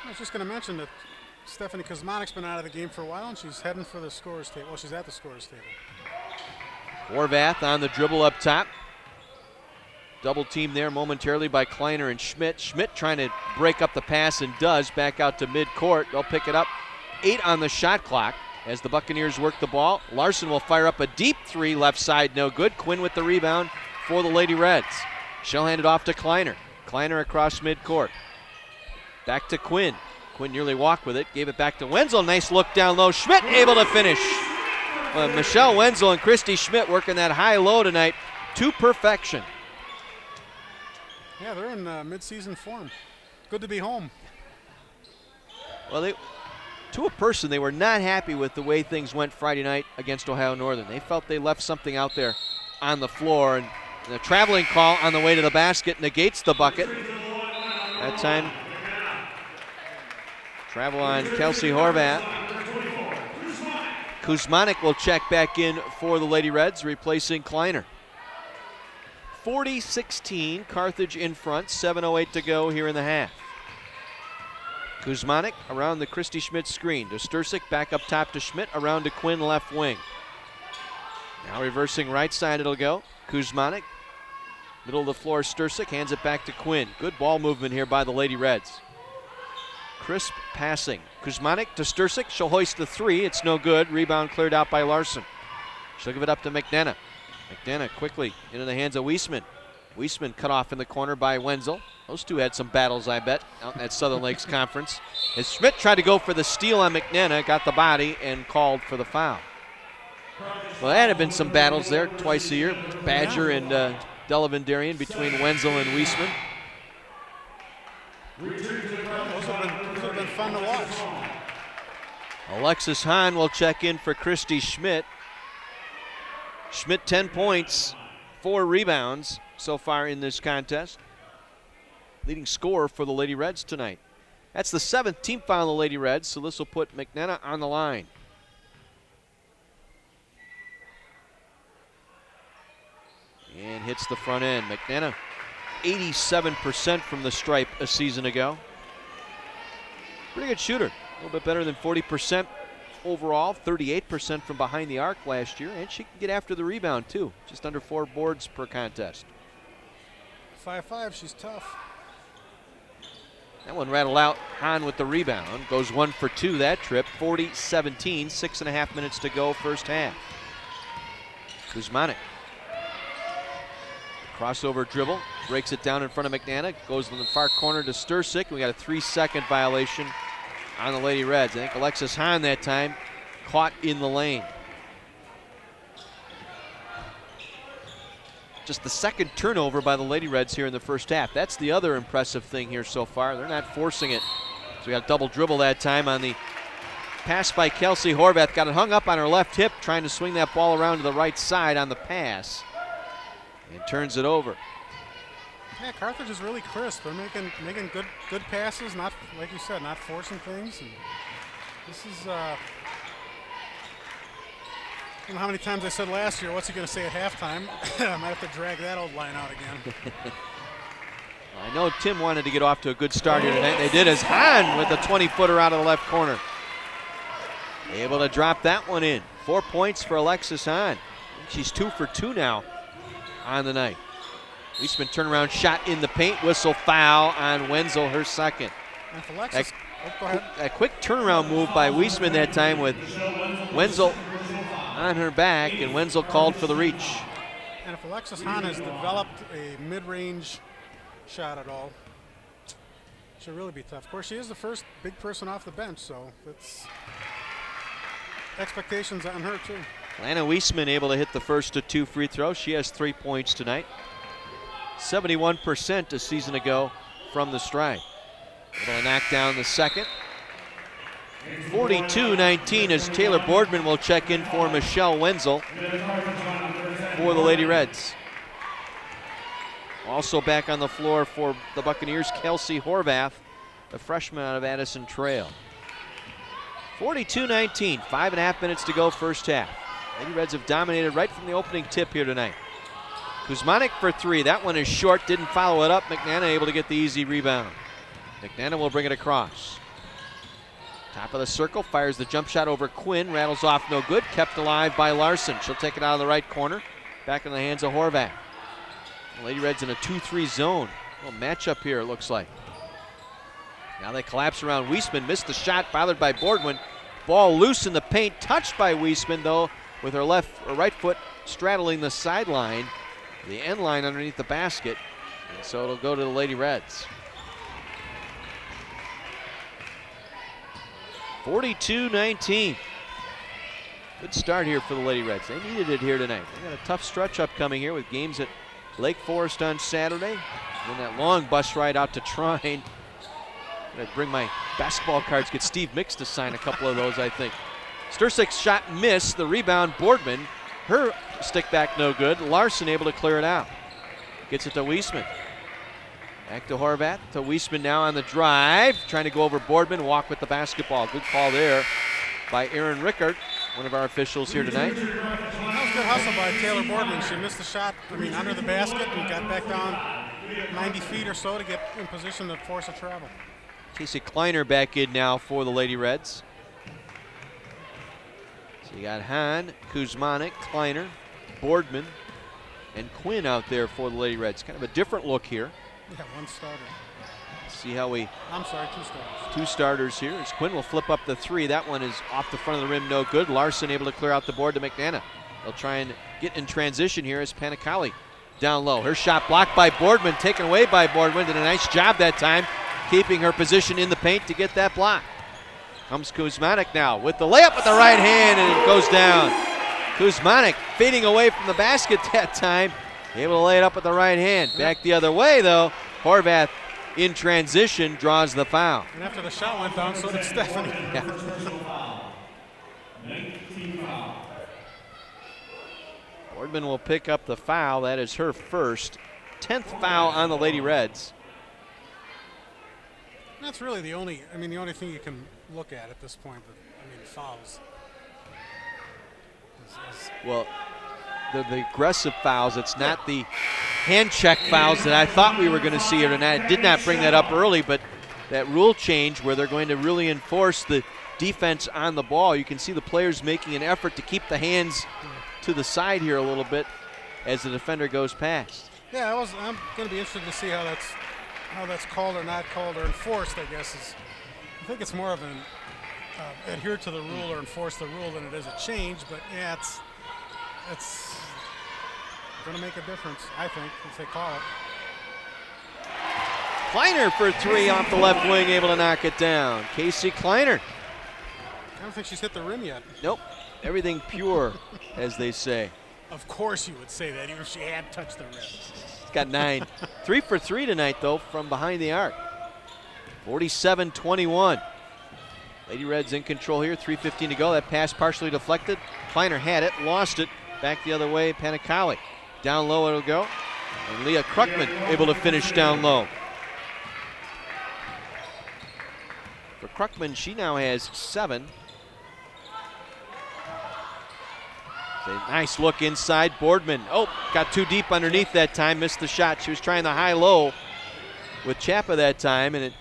I was just going to mention that Stephanie Kosmanik's been out of the game for a while, and she's heading for the scorer's table. Well, she's at the scorer's table. Horvath on the dribble up top. Double team there momentarily by Kleiner and Schmidt. Schmidt trying to break up the pass and does. Back out to midcourt. They'll pick it up. 8 on the shot clock as the Buccaneers work the ball. Larson will fire up a deep three left side. No good. Quinn with the rebound for the Lady Reds. She'll hand it off to Kleiner. Kleiner across midcourt. Back to Quinn. Quinn nearly walked with it. Gave it back to Wenzel. Nice look down low. Schmidt able to finish. Michelle Wenzel and Christy Schmidt working that high-low tonight to perfection. Yeah, they're in mid-season form. Good to be home. Well, To a person, they were not happy with the way things went Friday night against Ohio Northern. They felt they left something out there on the floor, and the traveling call on the way to the basket negates the bucket. That time, travel on Kelsey Horvath. Kuzmanik will check back in for the Lady Reds, replacing Kleiner. 40-16, Carthage in front, 7:08 to go here in the half. Kuzmanik around the Christy Schmidt screen. To Stursik, back up top to Schmidt, around to Quinn, left wing. Now reversing right side it'll go. Kuzmanik, middle of the floor, Stursik, hands it back to Quinn. Good ball movement here by the Lady Reds. Crisp passing. Kuzmanik to Stursik, she'll hoist the three, it's no good. Rebound cleared out by Larson. She'll give it up to McDonough. McDonough quickly into the hands of Weisman. Weisman cut off in the corner by Wenzel. Those two had some battles, I bet, out in that Southern Lakes Conference. As Schmidt tried to go for the steal on McDonough, got the body and called for the foul. Well, there had been some battles there twice a year. Badger and Delavan Darien between Wenzel and Weisman. Those have been fun to watch. Alexis Hahn will check in for Christy Schmidt. Schmidt 10 points, 4 rebounds so far in this contest. Leading scorer for the Lady Reds tonight. That's the 7th team foul on the Lady Reds, so this will put McDonough on the line. And hits the front end. McDonough, 87% from the stripe a season ago. Pretty good shooter. A little bit better than 40% overall, 38% from behind the arc last year, and she can get after the rebound too. Just under 4 boards per contest. 5'5", she's tough. That one rattled out. Hahn with the rebound. Goes 1 for 2 that trip. 40-17, 6.5 minutes to go first half. Kuzmanik. Crossover dribble. Breaks it down in front of McDonough. Goes in the far corner to Stursik. We got a 3-second violation on the Lady Reds. I think Alexis Hahn that time caught in the lane. Just the second turnover by the Lady Reds here in the first half. That's the other impressive thing here so far. They're not forcing it. So we got a double dribble that time on the pass by Kelsey Horvath. Got it hung up on her left hip, trying to swing that ball around to the right side on the pass. And turns it over. Yeah, Carthage is really crisp. They're making good passes, not, like you said, not forcing things. And this is I don't know how many times I said last year, what's he going to say at halftime? I might have to drag that old line out again. I know Tim wanted to get off to a good start here tonight. They did, as Hahn with a 20-footer out of the left corner. Able to drop that one in. 4 points for Alexis Hahn. She's 2 for 2 now on the night. Weisman turnaround shot in the paint. Whistle foul on Wenzel, her second. And for Alexis, go ahead. A quick turnaround move by Weisman that time with Wenzel on her back, and Wenzel called for the reach. And if Alexis Hahn has developed a mid-range shot at all, she'll really be tough. Of course, she is the first big person off the bench, so that's expectations on her too. Lana Weisman able to hit the first of 2 free throws. She has 3 points tonight. 71% a season ago from the stripe. Able to knock down the second. 42-19 as Taylor Boardman will check in for Michelle Wenzel for the Lady Reds. Also back on the floor for the Buccaneers, Kelsey Horvath, the freshman out of Addison Trail. 42-19, 5.5 minutes to go first half. Lady Reds have dominated right from the opening tip here tonight. Kuzmanik for 3, that one is short, didn't follow it up. McDonough able to get the easy rebound. McDonough will bring it across. Top of the circle, fires the jump shot over Quinn, rattles off no good, kept alive by Larson. She'll take it out of the right corner, back in the hands of Horvath. The Lady Reds in a 2-3 zone. A little matchup here, it looks like. Now they collapse around Weisman, missed the shot, bothered by Boardman. Ball loose in the paint, touched by Weisman though, with her left or right foot straddling the sideline, the end line underneath the basket. And so it'll go to the Lady Reds. 42-19. Good start here for the Lady Reds. They needed it here tonight. They got a tough stretch upcoming here with games at Lake Forest on Saturday. Then that long bus ride out to Trine I'd bring my basketball cards, get Steve Mix to sign a couple of those, I think. Stursik's shot missed. The rebound, Boardman. Her stick back no good. Larson able to clear it out. Gets it to Weisman. Back to Horvath. To Weisman now on the drive. Trying to go over Boardman. Walk with the basketball. Good call there by Aaron Rickard, one of our officials here tonight. That was good hustle by Taylor Boardman. She missed the shot, under the basket and got back down 90 feet or so to get in position to force a travel. Casey Kleiner back in now for the Lady Reds. So you got Hahn, Kuzmanik, Kleiner, Boardman, and Quinn out there for the Lady Reds. Kind of a different look here. Yeah, one starter. See how we... I'm sorry, two starters. Two starters here as Quinn will flip up the three. That one is off the front of the rim, no good. Larson able to clear out the board to McNana. They'll try and get in transition here as Panicali down low. Her shot blocked by Boardman, taken away by Boardman. Did a nice job that time, keeping her position in the paint to get that block. Comes Kuzmanik now with the layup with the right hand, and it goes down. Kuzmanik fading away from the basket that time, able to lay it up with the right hand. Back the other way though, Horvath in transition draws the foul. And after the shot went down, so did Stephanie. Yeah. Boardman will pick up the foul. That is her first. 10th foul on the Lady Reds. That's really the only thing you can look at this point. Fouls. Well, the aggressive fouls. It's not the hand check fouls that I thought we were going to see here tonight. I did not bring that up early, but that rule change where they're going to really enforce the defense on the ball. You can see the players making an effort to keep the hands to the side here a little bit as the defender goes past. Yeah, I'm going to be interested to see how that's called or not called or enforced, I guess. I think it's more of an adhere to the rule or enforce the rule than it is a change, but yeah, it's going to make a difference, I think, if they call it. Kleiner for three off the left wing, able to knock it down. Casey Kleiner. I don't think she's hit the rim yet. Nope. Everything pure, as they say. Of course you would say that, even if she had touched the rim. She's got 9. 3 for 3 tonight, though, from behind the arc. 47-21. Lady Reds in control here, 3:15 to go. That pass partially deflected. Kleiner had it, lost it. Back the other way, Panicali. Down low it'll go. And Leah Kruckman able to finish down low. For Kruckman, she now has 7. A nice look inside. Boardman, got too deep underneath that time, missed the shot. She was trying the high-low with Chapa that time, and it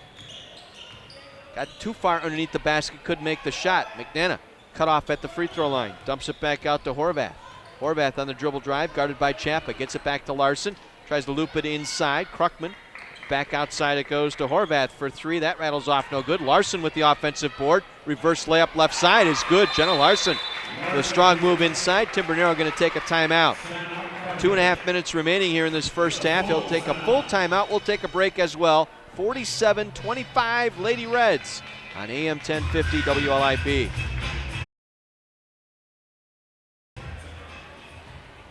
got too far underneath the basket, couldn't make the shot. McNana cut off at the free throw line, dumps it back out to Horvath. Horvath on the dribble drive, guarded by Chapa, gets it back to Larson, tries to loop it inside. Kruckman, back outside it goes to Horvath for 3. That rattles off, no good. Larson with the offensive board, reverse layup left side is good. Jenna Larson with a strong move inside. Tim Bernero going to take a timeout. 2.5 minutes remaining here in this first half. He'll take a full timeout. We'll take a break as well. 47-25 Lady Reds on AM 1050 WLIP.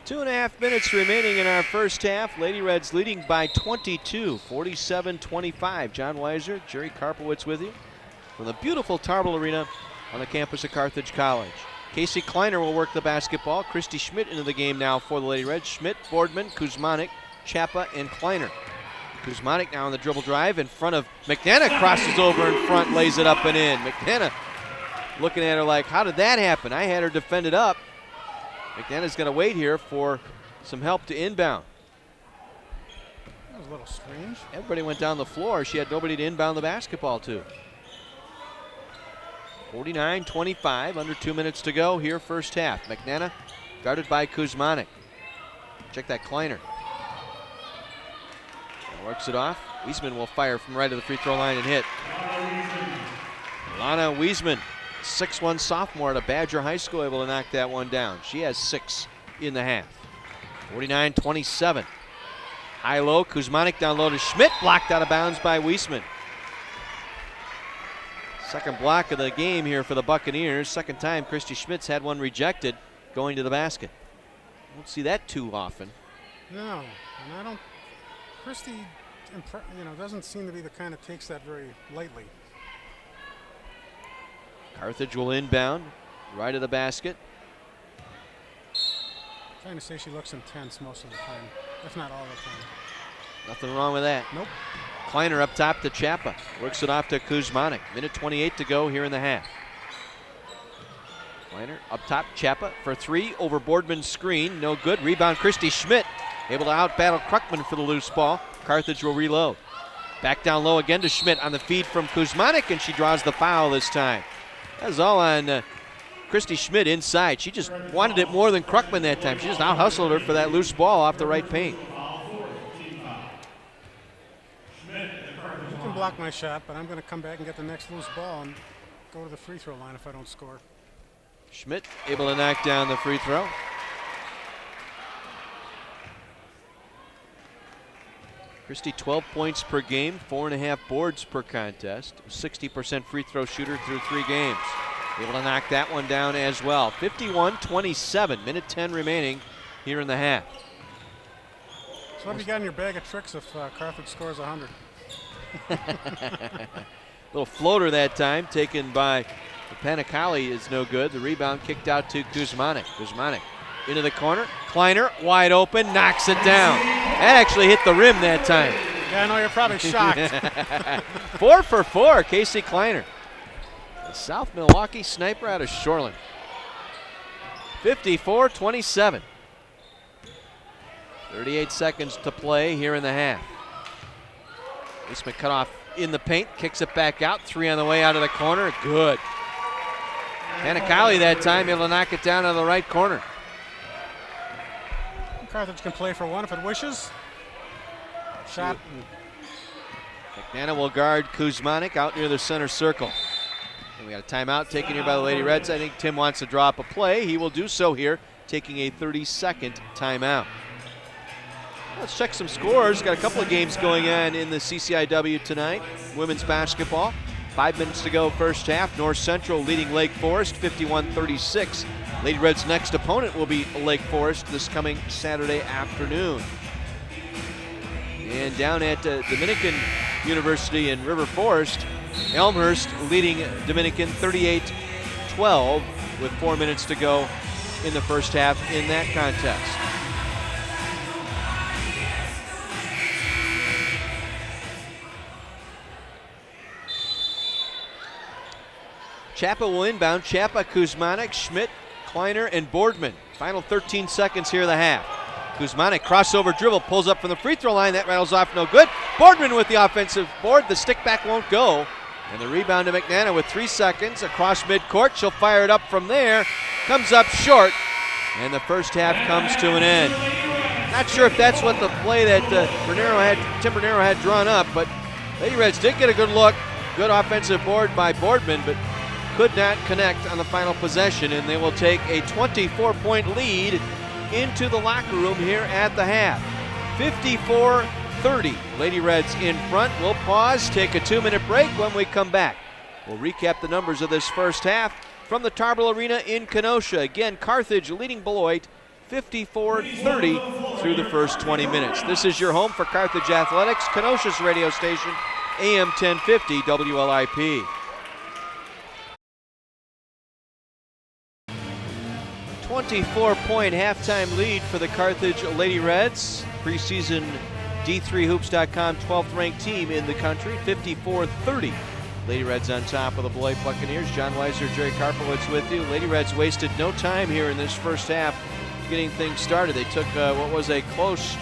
2.5 minutes remaining in our first half. Lady Reds leading by 22, 47-25. John Weiser, Jerry Karpowicz with you from the beautiful Tarble Arena on the campus of Carthage College. Casey Kleiner will work the basketball. Christy Schmidt into the game now for the Lady Reds. Schmidt, Boardman, Kuzmanik, Chapa, and Kleiner. Kuzmanik now on the dribble drive in front of McNana, crosses over in front, lays it up and in. McNana looking at her like, how did that happen? I had her defended up. McNana's going to wait here for some help to inbound. That was a little strange. Everybody went down the floor. She had nobody to inbound the basketball to. 49-25, under 2 minutes to go here, first half. McNana guarded by Kuzmanik. Check that Kleiner. Works it off. Weisman will fire from right of the free throw line and hit. Lana Weisman, 6'1" sophomore at Badger High School, able to knock that one down. She has 6 in the half. 49-27. High-low, Kuzmanik down low to Schmidt, blocked out of bounds by Weisman. Second block of the game here for the Buccaneers. Second time Christy Schmidt's had one rejected going to the basket. Won't see that too often. No, and I don't. Christy doesn't seem to be the kind that takes that very lightly. Carthage will inbound, right of the basket. Trying to say she looks intense most of the time, if not all the time. Nothing wrong with that. Nope. Kleiner up top to Chapa. Works it off to Kuzmanek. Minute 28 to go here in the half. Kleiner up top, Chapa for three over Boardman's screen. No good. Rebound, Christy Schmidt. Able to out-battle Krukman for the loose ball. Carthage will reload. Back down low again to Schmidt on the feed from Kuzmanek, and she draws the foul this time. That was all on Christy Schmidt inside. She just wanted it more than Krukman that time. She just out-hustled her for that loose ball off the right paint. You can block my shot, but I'm going to come back and get the next loose ball and go to the free throw line if I don't score. Schmidt able to knock down the free throw. Christie 12 points per game, 4.5 boards per contest, 60% free throw shooter through 3 games. Able to knock that one down as well. 51-27, minute 10 remaining here in the half. So what have you got in your bag of tricks if Carthage scores 100? Little floater that time taken by Panicali is no good. The rebound kicked out to Kuzmanek. Kuzmanek into the corner. Kleiner wide open, knocks it down. That actually hit the rim that time. Yeah, I know you're probably shocked. 4 for 4, Casey Kleiner. The South Milwaukee sniper out of Shoreland. 54-27. 38 seconds to play here in the half. Eastman cut off in the paint, kicks it back out. 3 on the way out of the corner. Good. Panicali that time able to knock it down out of the right corner. Carthage can play for one if it wishes. Shot. McNana will guard Kuzmanek out near the center circle. And we got a timeout taken here by the Lady Reds. I think Tim wants to draw up a play. He will do so here, taking a 30-second timeout. Let's check some scores. Got a couple of games going on in the CCIW tonight. Women's basketball. 5 minutes to go first half. North Central leading Lake Forest 51-36. Lady Reds' next opponent will be Lake Forest this coming Saturday afternoon. And down at Dominican University in River Forest, Elmhurst leading Dominican 38-12 with 4 minutes to go in the first half in that contest. Chapa will inbound. Chapa, Kuzmanek, Schmidt, Kleiner, and Boardman. Final 13 seconds here in the half. Kuzmanek crossover dribble, pulls up from the free throw line. That rattles off, no good. Boardman with the offensive board. The stick back won't go. And the rebound to McNana with 3 seconds across midcourt. She'll fire it up from there. Comes up short. And the first half comes to an end. Not sure if that's what the play that Tim Bernero had drawn up, but Lady Reds did get a good look. Good offensive board by Boardman, but could not connect on the final possession, and they will take a 24-point lead into the locker room here at the half. 54-30. Lady Reds in front. We'll pause, take a 2-minute break. When we come back, we'll recap the numbers of this first half from the Tarble Arena in Kenosha. Again, Carthage leading Beloit 54-30 through the first 20 minutes. This is your home for Carthage Athletics, Kenosha's radio station, AM 1050 WLIP. 24-point halftime lead for the Carthage Lady Reds. Preseason D3Hoops.com 12th ranked team in the country. 54-30. Lady Reds on top of the Beloit Buccaneers. John Weiser, Jerry Karpowicz with you. Lady Reds wasted no time here in this first half getting things started. They took what was a close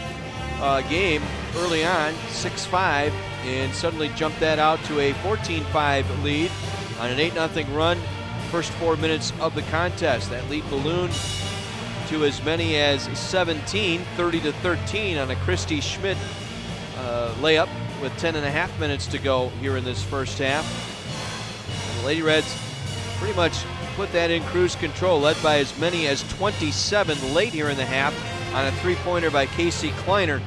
game early on, 6-5, and suddenly jumped that out to a 14-5 lead on an 8-0 run. First 4 minutes of the contest. That lead ballooned to as many as 17, 30-13 on a Christy Schmidt layup with 10.5 minutes to go here in this first half. And the Lady Reds pretty much put that in cruise control, led by as many as 27 late here in the half on a three-pointer by Casey Kleiner,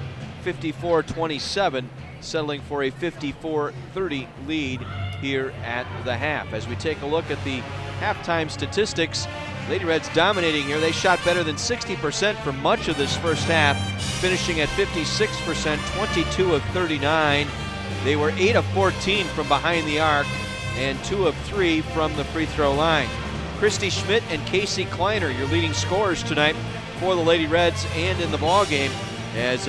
54-27, settling for a 54-30 lead here at the half. As we take a look at the halftime statistics, Lady Reds dominating here. They shot better than 60% for much of this first half, finishing at 56%, 22 of 39. They were 8 of 14 from behind the arc and 2 of 3 from the free throw line. Christy Schmidt and Casey Kleiner, your leading scorers tonight for the Lady Reds and in the ball game, as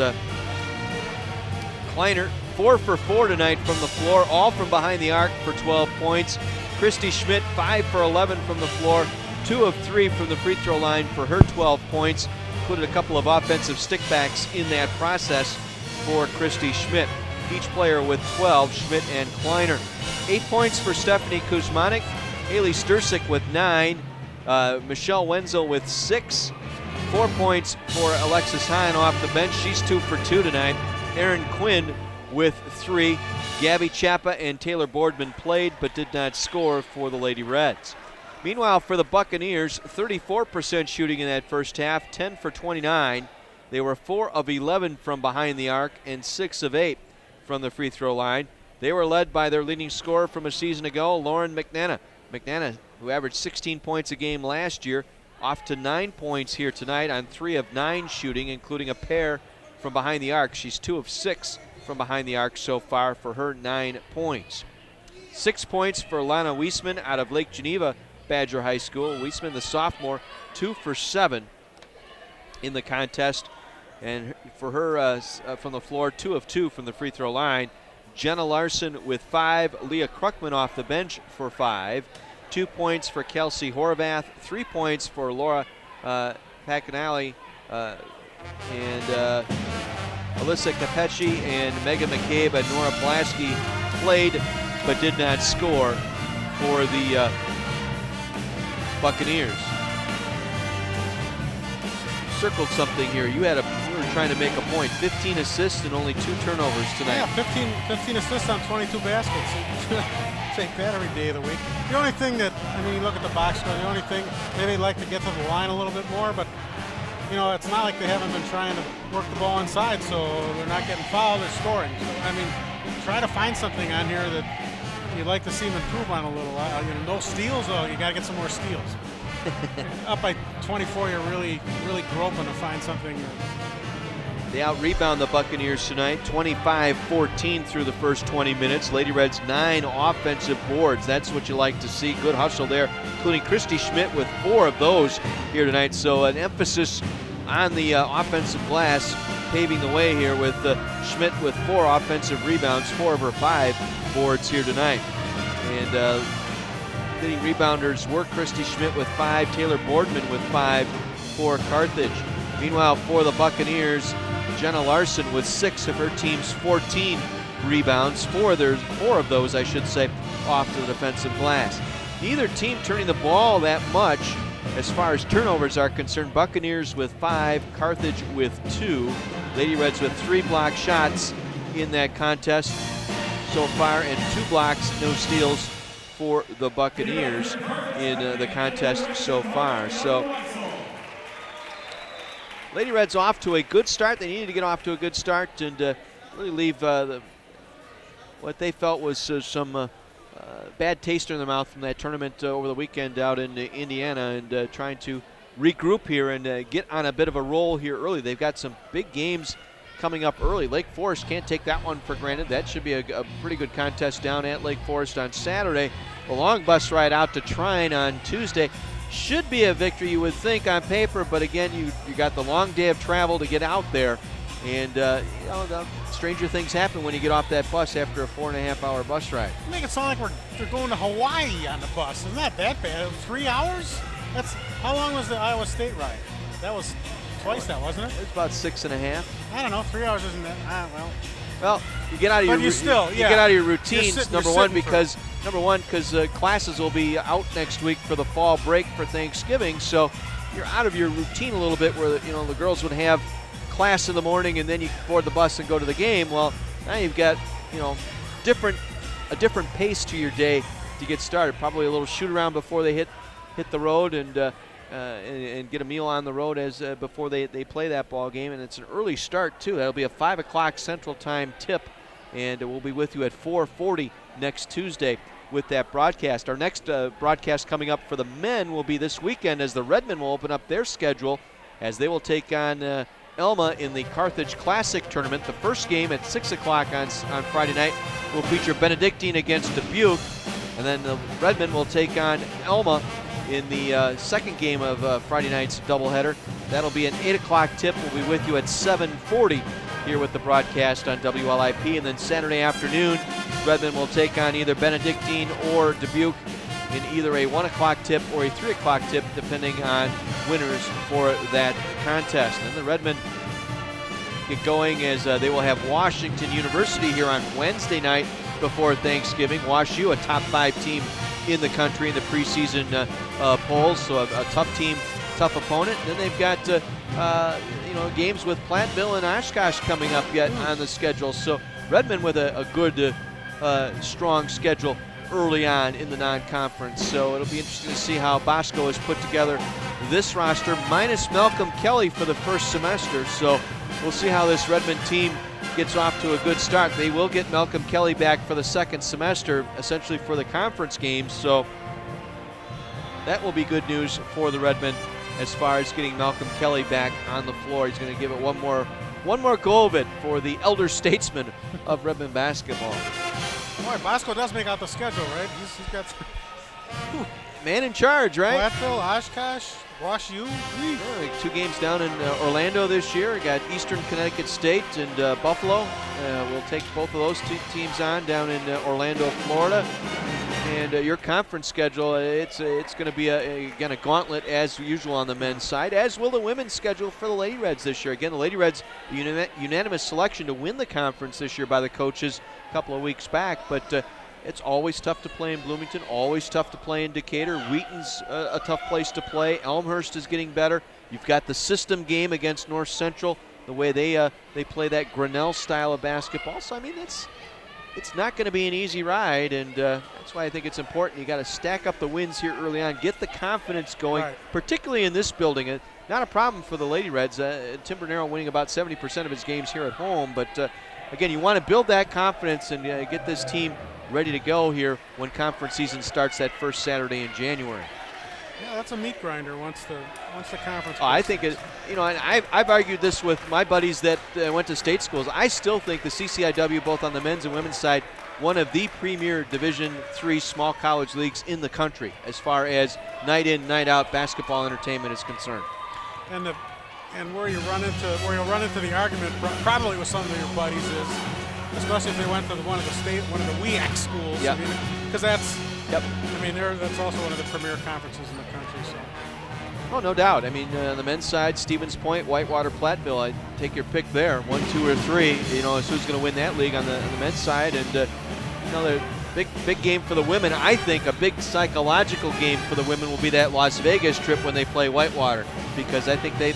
Kleiner 4 for 4 tonight from the floor, all from behind the arc for 12 points. Christy Schmidt 5 for 11 from the floor, 2 of 3 from the free throw line for her 12 points. Included a couple of offensive stickbacks in that process for Christy Schmidt. Each player with 12, Schmidt and Kleiner. 8 points for Stephanie Kuzmanik, Haley Stursik with 9, Michelle Wenzel with 6. 4 points for Alexis Hahn off the bench. She's 2 for 2 tonight. Erin Quinn with 3. Gabby Chappa and Taylor Boardman played but did not score for the Lady Reds. Meanwhile, for the Buccaneers, 34% shooting in that first half, 10 for 29. They were 4 of 11 from behind the arc and 6 of 8 from the free throw line. They were led by their leading scorer from a season ago, Lauren McNana. McNana, who averaged 16 points a game last year, off to 9 points here tonight on 3 of 9 shooting, including a pair from behind the arc. She's 2 of 6 from behind the arc so far for her 9 points. 6 points for Lana Wiesman out of Lake Geneva Badger High School. Wiesman, the sophomore, 2 for 7 in the contest. And for her from the floor, 2 of 2 from the free throw line. Jenna Larson with 5. Leah Kruckman off the bench for 5. 2 points for Kelsey Horvath. 3 points for Laura Pacanelli and Alyssa Capecci and Megan McCabe and Nora Blasky played but did not score for the Buccaneers. Circled something here. You were trying to make a point. 15 assists and only 2 turnovers tonight. Yeah, 15 assists on 22 baskets. St. Patrick Day of the week. The only thing that, I mean, you look at the box score, the only thing, maybe they'd like to get to the line a little bit more, but, you know, it's not like they haven't been trying to work the ball inside, so they're not getting fouled, they're scoring. So, I mean, try to find something on here that you'd like to see them improve on a little. You know, no steals, though. You got to get some more steals. Up by 24, you're really groping to find something. They out-rebound the Buccaneers tonight, 25-14 through the first 20 minutes. Lady Reds 9 offensive boards. That's what you like to see. Good hustle there, including Christy Schmidt with 4 of those here tonight. So an emphasis on the offensive glass, paving the way here with Schmidt with 4 offensive rebounds, 4 of her 5 boards here tonight. And leading rebounders were Christy Schmidt with 5, Taylor Boardman with 5 for Carthage. Meanwhile, for the Buccaneers, Jenna Larson with 6 of her team's 14 rebounds, 4 of those, I should say, off to the defensive glass. Neither team turning the ball that much as far as turnovers are concerned. Buccaneers with 5, Carthage with 2. Lady Reds with 3 block shots in that contest so far, and 2 blocks, no steals for the Buccaneers in the contest so far. So Lady Reds off to a good start. They needed to get off to a good start and really leave what they felt was some bad taste in their mouth from that tournament over the weekend out in Indiana, and trying to regroup here and get on a bit of a roll here early. They've got some big games coming up early. Lake Forest can't take that one for granted. That should be a pretty good contest down at Lake Forest on Saturday. A long bus ride out to Trine on Tuesday. Should be a victory, you would think, on paper, but again, you got the long day of travel to get out there, and you know, stranger things happen when you get off that bus after a 4.5-hour bus ride. You make it sound like we're going to Hawaii on the bus. Isn't that bad? 3 hours? That's how long was the Iowa State ride? That was twice that, wasn't it? It's about 6.5. I don't know. 3 hours isn't that? Well, you get out of but your you get out of your routines. You're number one because classes will be out next week for the fall break for Thanksgiving, so you're out of your routine a little bit. Where the girls would have class in the morning and then you board the bus and go to the game. Well, now you've got a different pace to your day to get started. Probably a little shoot around before they hit the road and get a meal on the road before they play that ball game. And it's an early start too. That'll be a 5 o'clock Central Time tip, and we'll be with you at 4:40 next Tuesday with that broadcast. Our next broadcast coming up for the men will be this weekend, as the Redmen will open up their schedule as they will take on Elma in the Carthage Classic tournament. The first game at 6 o'clock on Friday night will feature Benedictine against Dubuque, and then the Redmen will take on Elma in the second game of Friday night's doubleheader. That'll be an 8 o'clock tip. We'll be with you at 7:40 here with the broadcast on WLIP. And then Saturday afternoon, Redmen will take on either Benedictine or Dubuque in either a 1 o'clock tip or a 3 o'clock tip, depending on winners for that contest. And the Redmen get going as they will have Washington University here on Wednesday night before Thanksgiving. WashU, a top 5 team in the country in the preseason polls, so a tough team, tough opponent. And then they've got games with Platteville and Oshkosh coming up yet on the schedule. So Redmen with a good, strong schedule early on in the non-conference. So it'll be interesting to see how Bosco has put together this roster, minus Malcolm Kelly for the first semester. So we'll see how this Redmen team gets off to a good start. They will get Malcolm Kelly back for the second semester, essentially for the conference games. So that will be good news for the Redmen as far as getting Malcolm Kelly back on the floor. He's going to give it one more go of it for the elder statesman of Redmen basketball. Boy, Bosco does make out the schedule, right? He's got Man in charge, right? Platteville, Oshkosh, WashU. Like 2 games down in Orlando this year. We got Eastern Connecticut State and Buffalo. We'll take both of those teams on down in Orlando, Florida. And your conference schedule, it's going to be again a gauntlet as usual on the men's side, as will the women's schedule for the Lady Reds this year. Again, the Lady Reds, unanimous selection to win the conference this year by the coaches a couple of weeks back, but it's always tough to play in Bloomington, always tough to play in Decatur. Wheaton's a tough place to play. Elmhurst is getting better. You've got the system game against North Central, the way they play that Grinnell style of basketball. So, I mean, it's not going to be an easy ride, and that's why I think it's important. You got to stack up the wins here early on, get the confidence going, right, particularly in this building. Not a problem for the Lady Reds. Tim Bernero winning about 70% of his games here at home, but again, you want to build that confidence and get this team ready to go here when conference season starts that first Saturday in January. Yeah, that's a meat grinder once the conference. Oh, I think and I've argued this with my buddies that went to state schools. I still think the CCIW, both on the men's and women's side, one of the premier Division III small college leagues in the country as far as night in, night out basketball entertainment is concerned. And where you'll run into the argument probably with some of your buddies is, especially if they went to one of the WEAC schools. Yep. Because that's. Yep. I mean, that's also one of the premier conferences in the country. So. Oh, no doubt. I mean, on the men's side, Stevens Point, Whitewater, Platteville. I take your pick there, 1, 2, or 3. Is who's going to win that league on the men's side, and the big game for the women. I think a big psychological game for the women will be that Las Vegas trip when they play Whitewater, because I think they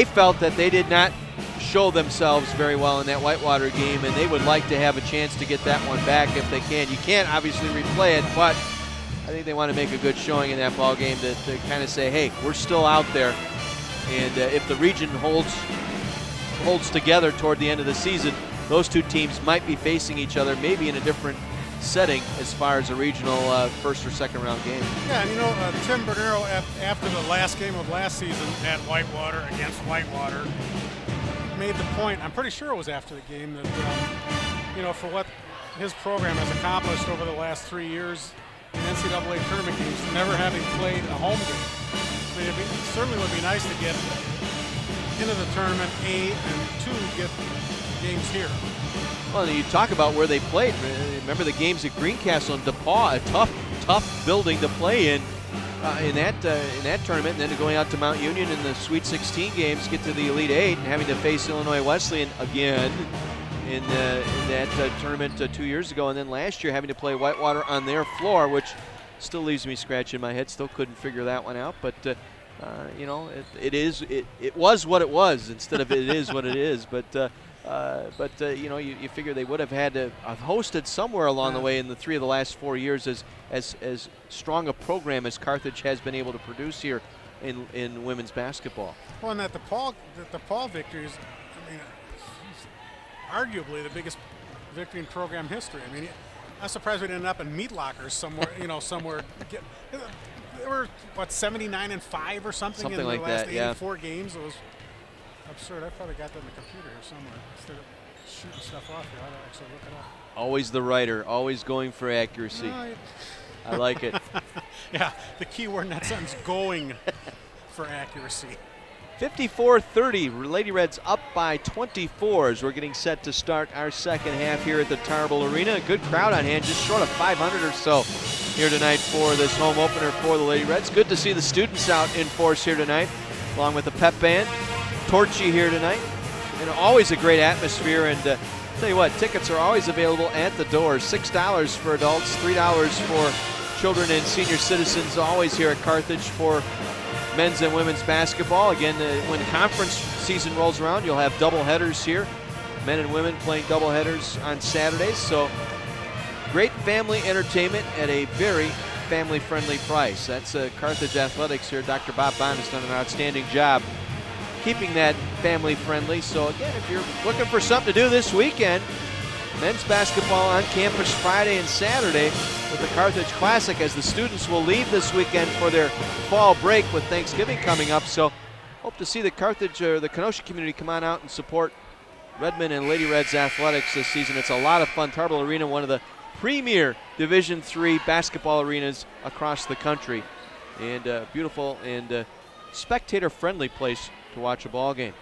felt that they did not show themselves very well in that Whitewater game, and they would like to have a chance to get that one back if they can. You can't obviously replay it, but I think they want to make a good showing in that ball game to kind of say, hey, we're still out there, and if the region holds together toward the end of the season, those two teams might be facing each other maybe in a different setting as far as a regional first or second round game. Yeah, and Tim Bernero after the last game of last season at Whitewater against Whitewater made the point, I'm pretty sure it was after the game, that for what his program has accomplished over the last 3 years in NCAA tournament games, never having played a home game. I mean, it certainly would be nice to get into the tournament, and 2, get games here. Well, you talk about where they played. Remember the games at Greencastle and DePaul, a tough building to play in that tournament, and then going out to Mount Union in the Sweet 16 games, get to the Elite 8, and having to face Illinois Wesleyan again in that tournament 2 years ago, and then last year having to play Whitewater on their floor, which still leaves me scratching my head. Still couldn't figure that one out, but it was what it was instead of it is what it is. But you figure they would have had to have hosted somewhere along the way in the 3 of the last 4 years as strong a program as Carthage has been able to produce here in women's basketball. Well, and that the DePaul victory is, arguably the biggest victory in program history. I mean, I'm surprised we didn't end up in meat lockers somewhere. Somewhere. They were what 79-5 or something in like the last that, yeah. 84 games. It was absurd. I probably got that in the computer here somewhere instead of shooting stuff off here. I ought to actually look it up. Always the writer, always going for accuracy. I like it. Yeah, the key word in that sentence, going for accuracy. 54-30, Lady Reds up by 24 as we're getting set to start our second half here at the Tarble Arena. A good crowd on hand, just short of 500 or so here tonight for this home opener for the Lady Reds. Good to see the students out in force here tonight, along with the pep band. Torchy here tonight, and always a great atmosphere. And tell you what, tickets are always available at the door. $6 for adults, $3 for children and senior citizens, always here at Carthage for men's and women's basketball. Again, when conference season rolls around, you'll have double headers here. Men and women playing double headers on Saturdays. So great family entertainment at a very family-friendly price. That's Carthage Athletics here. Dr. Bob Bond has done an outstanding job keeping that family-friendly. So again, if you're looking for something to do this weekend, men's basketball on campus Friday and Saturday with the Carthage Classic, as the students will leave this weekend for their fall break with Thanksgiving coming up. So hope to see the Carthage or the Kenosha community come on out and support Redmen and Lady Reds athletics this season. It's a lot of fun. Tarble Arena, one of the premier Division III basketball arenas across the country, and beautiful and spectator-friendly place to watch a ball game.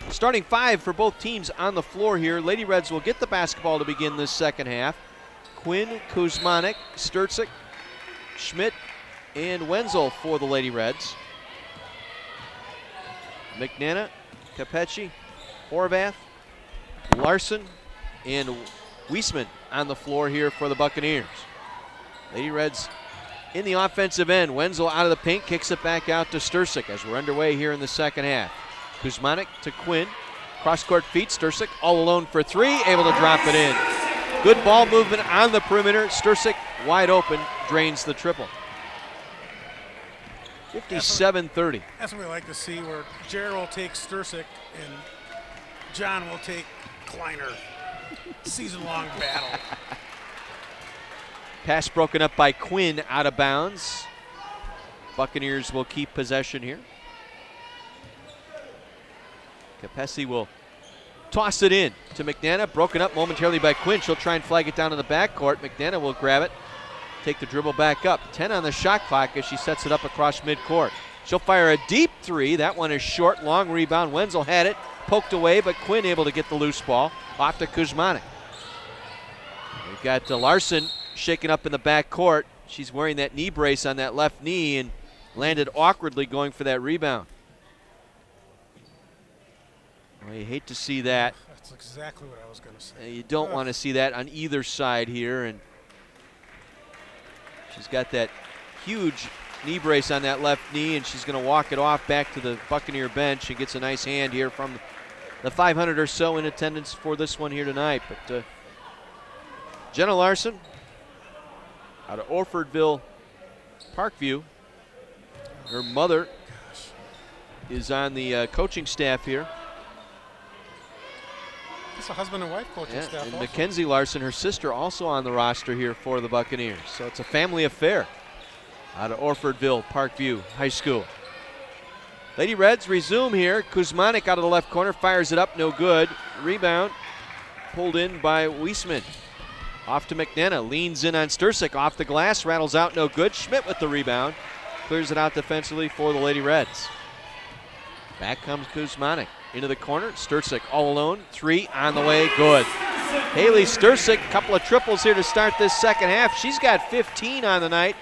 Starting five for both teams on the floor here. Lady Reds will get the basketball to begin this second half. Quinn, Kuzmanek, Sturcik, Schmidt, and Wenzel for the Lady Reds. McNana, Capecci, Horvath, Larson, and Weisman on the floor here for the Buccaneers. Lady Reds in the offensive end. Wenzel out of the paint, kicks it back out to Sturcik as we're underway here in the second half. Kuzmanek to Quinn. Cross-court feet, Sturcik all alone for three, able to drop it in. Good ball movement on the perimeter. Sturcik wide open, drains the triple. 57-30. That's what we like to see, where Jared will take Sturcik and John will take Kleiner. Season-long battle. Pass broken up by Quinn, out of bounds. Buccaneers will keep possession here. Capesi will toss it in to McNana, broken up momentarily by Quinn. She'll try and flag it down in the backcourt. McNana will grab it, take the dribble back up. 10 on the shot clock as she sets it up across midcourt. She'll fire a deep three. That one is short, long rebound. Wenzel had it, poked away, but Quinn able to get the loose ball off to Kuzmanek. We've got Larson shaken up in the backcourt. She's wearing that knee brace on that left knee and landed awkwardly going for that rebound. Well, you hate to see that. That's exactly what I was going to say. You don't want to see that on either side here. And she's got that huge knee brace on that left knee, and she's going to walk it off back to the Buccaneer bench and gets a nice hand here from the 500 or so in attendance for this one here tonight. But Jenna Larson out of Orfordville, Parkview. Her mother is on the coaching staff here. It's a husband and wife coaching staff. And also. Mackenzie Larson, her sister, also on the roster here for the Buccaneers. So it's a family affair out of Orfordville, Parkview High School. Lady Reds resume here. Kuzmanek out of the left corner, fires it up, no good. Rebound pulled in by Weisman. Off to McNana, leans in on Sturcik, off the glass, rattles out, no good. Schmidt with the rebound, clears it out defensively for the Lady Reds. Back comes Kuzmanek into the corner. Sturcik all alone, three on the way, good. Haley Sturcik, couple of triples here to start this second half. She's got 15 on the night,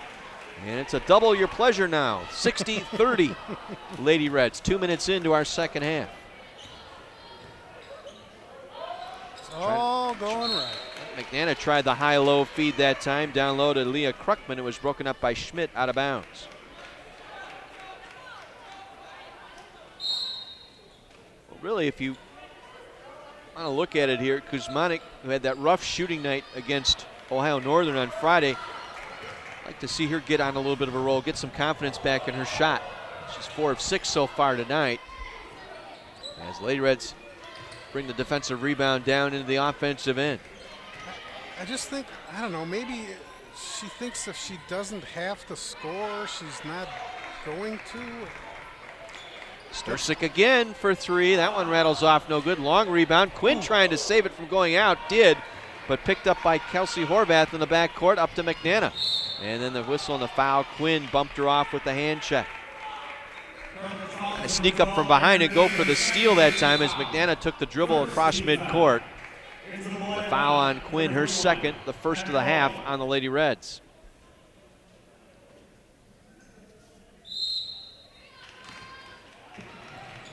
and it's a double your pleasure now. 60-30 Lady Reds, 2 minutes into our second half. It's all going right. McNana tried the high-low feed that time. Down low to Leah Kruckman. It was broken up by Schmidt out of bounds. Well, really, if you want to look at it here, Kuzmanek, who had that rough shooting night against Ohio Northern on Friday, I'd like to see her get on a little bit of a roll, get some confidence back in her shot. She's 4 of 6 so far tonight. As Lady Reds bring the defensive rebound down into the offensive end. I just think, I don't know, maybe she thinks if she doesn't have to score, she's not going to. Sturcik again for three. That one rattles off, no good. Long rebound. Quinn trying to save it from going out, did, but picked up by Kelsey Horvath in the backcourt, up to McNana. And then the whistle and the foul. Quinn bumped her off with the hand check. I sneak up from behind and go for the steal that time as McNana took the dribble across midcourt. The foul on Quinn, her second, the first of the half on the Lady Reds.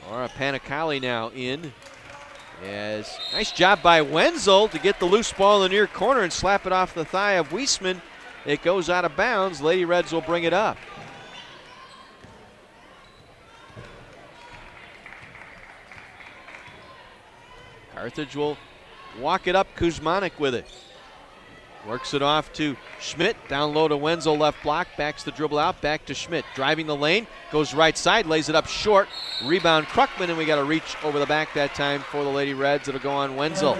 Laura Panicali now in. As nice job by Wenzel to get the loose ball in the near corner and slap it off the thigh of Weisman. It goes out of bounds. Lady Reds will bring it up. Carthage will walk it up. Kuzmanik with it. Works it off to Schmidt. Down low to Wenzel, left block. Backs the dribble out. Back to Schmidt. Driving the lane. Goes right side. Lays it up short. Rebound Krukman, and we got a reach over the back that time for the Lady Reds. It'll go on Wenzel.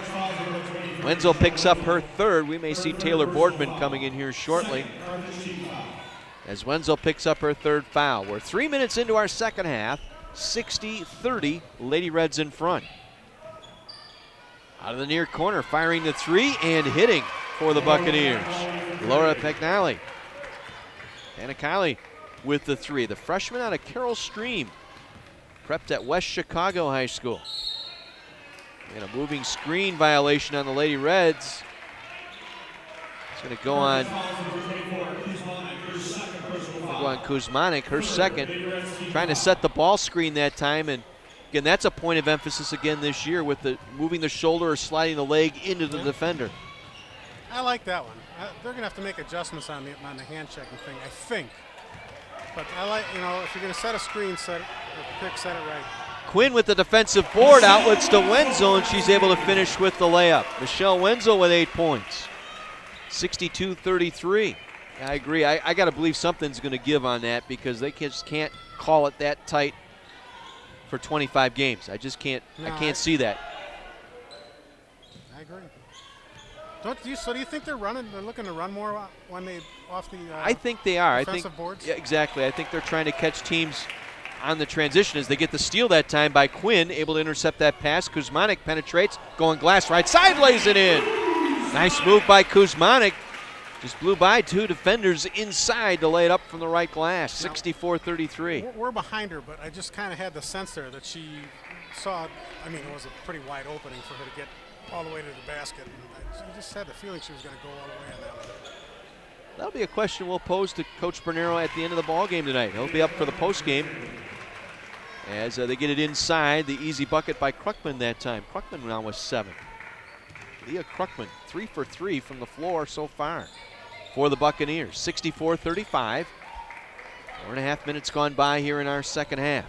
Wenzel picks up her third. We may see Taylor Boardman coming in here shortly. As Wenzel picks up her third foul. We're 3 minutes into our second half. 60-30. Lady Reds in front. Out of the near corner, firing the three and hitting for the Buccaneers. Laura Panicali. Panicali with the three. The freshman out of Carroll Stream. Prepped at West Chicago High School. And a moving screen violation on the Lady Reds. It's going to go on. Kuzmanik, her second. Trying to set the ball screen that time, and again, that's a point of emphasis again this year with the moving the shoulder or sliding the leg into the defender. I like that one. They're going to have to make adjustments on the hand checking thing, I think. But I like, if you're going to set a screen, set it right. Quinn with the defensive board, outlets to Wenzel, and she's able to finish with the layup. Michelle Wenzel with 8 points. 62-33. I agree. I got to believe something's going to give on that because they just can't call it that tight for 25 games. I just can't. No, I can't see that. I agree. So do you think they're looking to run more when they off the? I think they are. Defensive boards. Yeah, exactly. I think they're trying to catch teams on the transition as they get the steal that time by Quinn, able to intercept that pass. Kuzmanik penetrates, going glass right side, lays it in. Nice move by Kuzmanik. Just blew by two defenders inside to lay it up from the right glass. 64-33. We're behind her, but I just kind of had the sense there that she saw. I mean, it was a pretty wide opening for her to get all the way to the basket. And I just had the feeling she was going to go all the way on that one. That'll be a question we'll pose to Coach Bernero at the end of the ball game tonight. He'll be up for the post game as they get it inside. The easy bucket by Krukman that time. Krukman now with 7. Leah Krukman, 3 for 3 from the floor so far for the Buccaneers. 64-35. 4.5 minutes gone by here in our second half.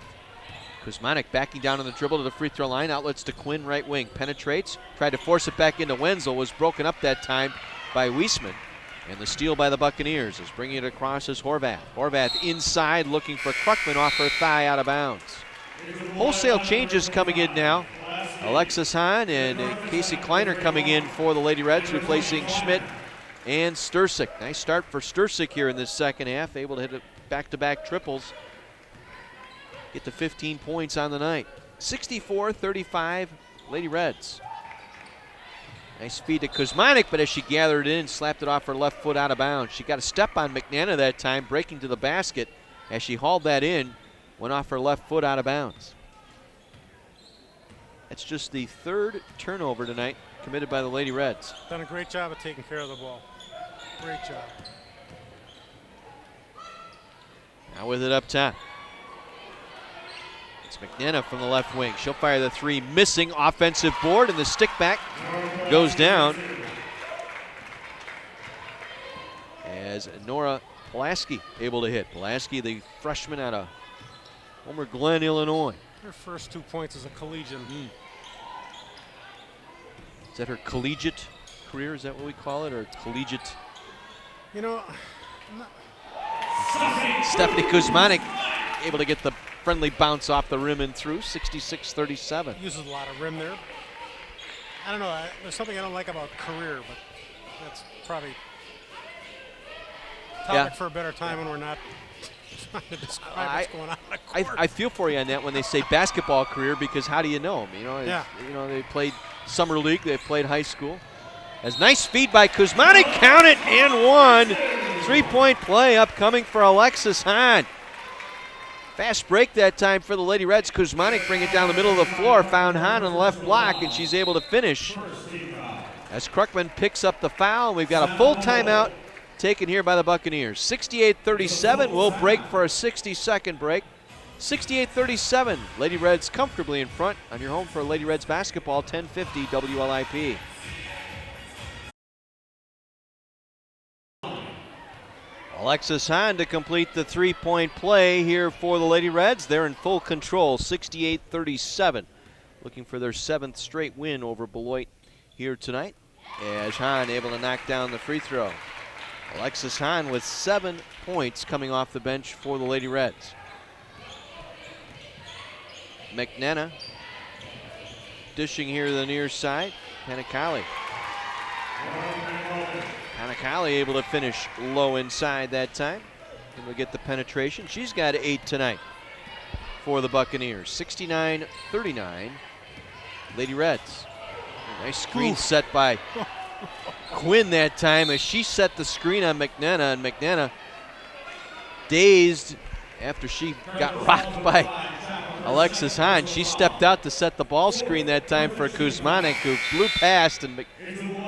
Kuzmanik backing down on the dribble to the free throw line. Outlets to Quinn, right wing. Penetrates. Tried to force it back into Wenzel. Was broken up that time by Weisman. And the steal by the Buccaneers is bringing it across as Horvath. Horvath inside looking for Krukman off her thigh out of bounds. Wholesale changes coming in now. Alexis Hahn and Casey Kleiner coming in for the Lady Reds, replacing Schmidt and Sturcik. Nice start for Sturcik here in this second half, able to hit back-to-back triples. Get to 15 points on the night. 64-35, Lady Reds. Nice feed to Kuzmanik, but as she gathered in, slapped it off her left foot out of bounds. She got a step on McNana that time, breaking to the basket. As she hauled that in, went off her left foot out of bounds. That's just the third turnover tonight committed by the Lady Reds. Done a great job of taking care of the ball. Great job. Now with it up top. It's McNana from the left wing. She'll fire the three, missing. Offensive board, and the stick back goes down as Nora Pulaski able to hit. Pulaski, the freshman out of Homer Glen, Illinois. Her first 2 points as a collegian. Is that her collegiate career? Is that what we call it, or collegiate? Stephanie Kuzmanik able to get the friendly bounce off the rim and through. 66-37. Uses a lot of rim there. I don't know. There's something I don't like about career, but that's probably topic for a better time when we're not trying to describe what's going on the court. I feel for you on that when they say basketball career, because how do you know them? You know, they played summer league, they played high school. As nice feed by Kuzmanic, count it, and one. 3-point play upcoming for Alexis Hahn. Fast break that time for the Lady Reds. Kuzmanic bring it down the middle of the floor, found Hahn on the left block, and she's able to finish. As Krukman picks up the foul, we've got a full timeout taken here by the Buccaneers. 68-37, we'll break for a 60-second break. 68-37, Lady Reds comfortably in front on your home for Lady Reds basketball, 1050 WLIP. Alexis Hahn to complete the 3-point play here for the Lady Reds. They're in full control, 68-37. Looking for their 7th straight win over Beloit here tonight. As Hahn able to knock down the free throw. Alexis Hahn with 7 points coming off the bench for the Lady Reds. McNenna dishing here to the near side. Panicali. Panicali able to finish low inside that time. And we'll get the penetration. She's got 8 tonight for the Buccaneers. 69-39, Lady Reds. A nice screen set by Quinn that time as she set the screen on McNenna, and McNenna dazed after she got rocked by Alexis Hahn. She stepped out to set the ball screen that time for Kuzmanic, who blew past, and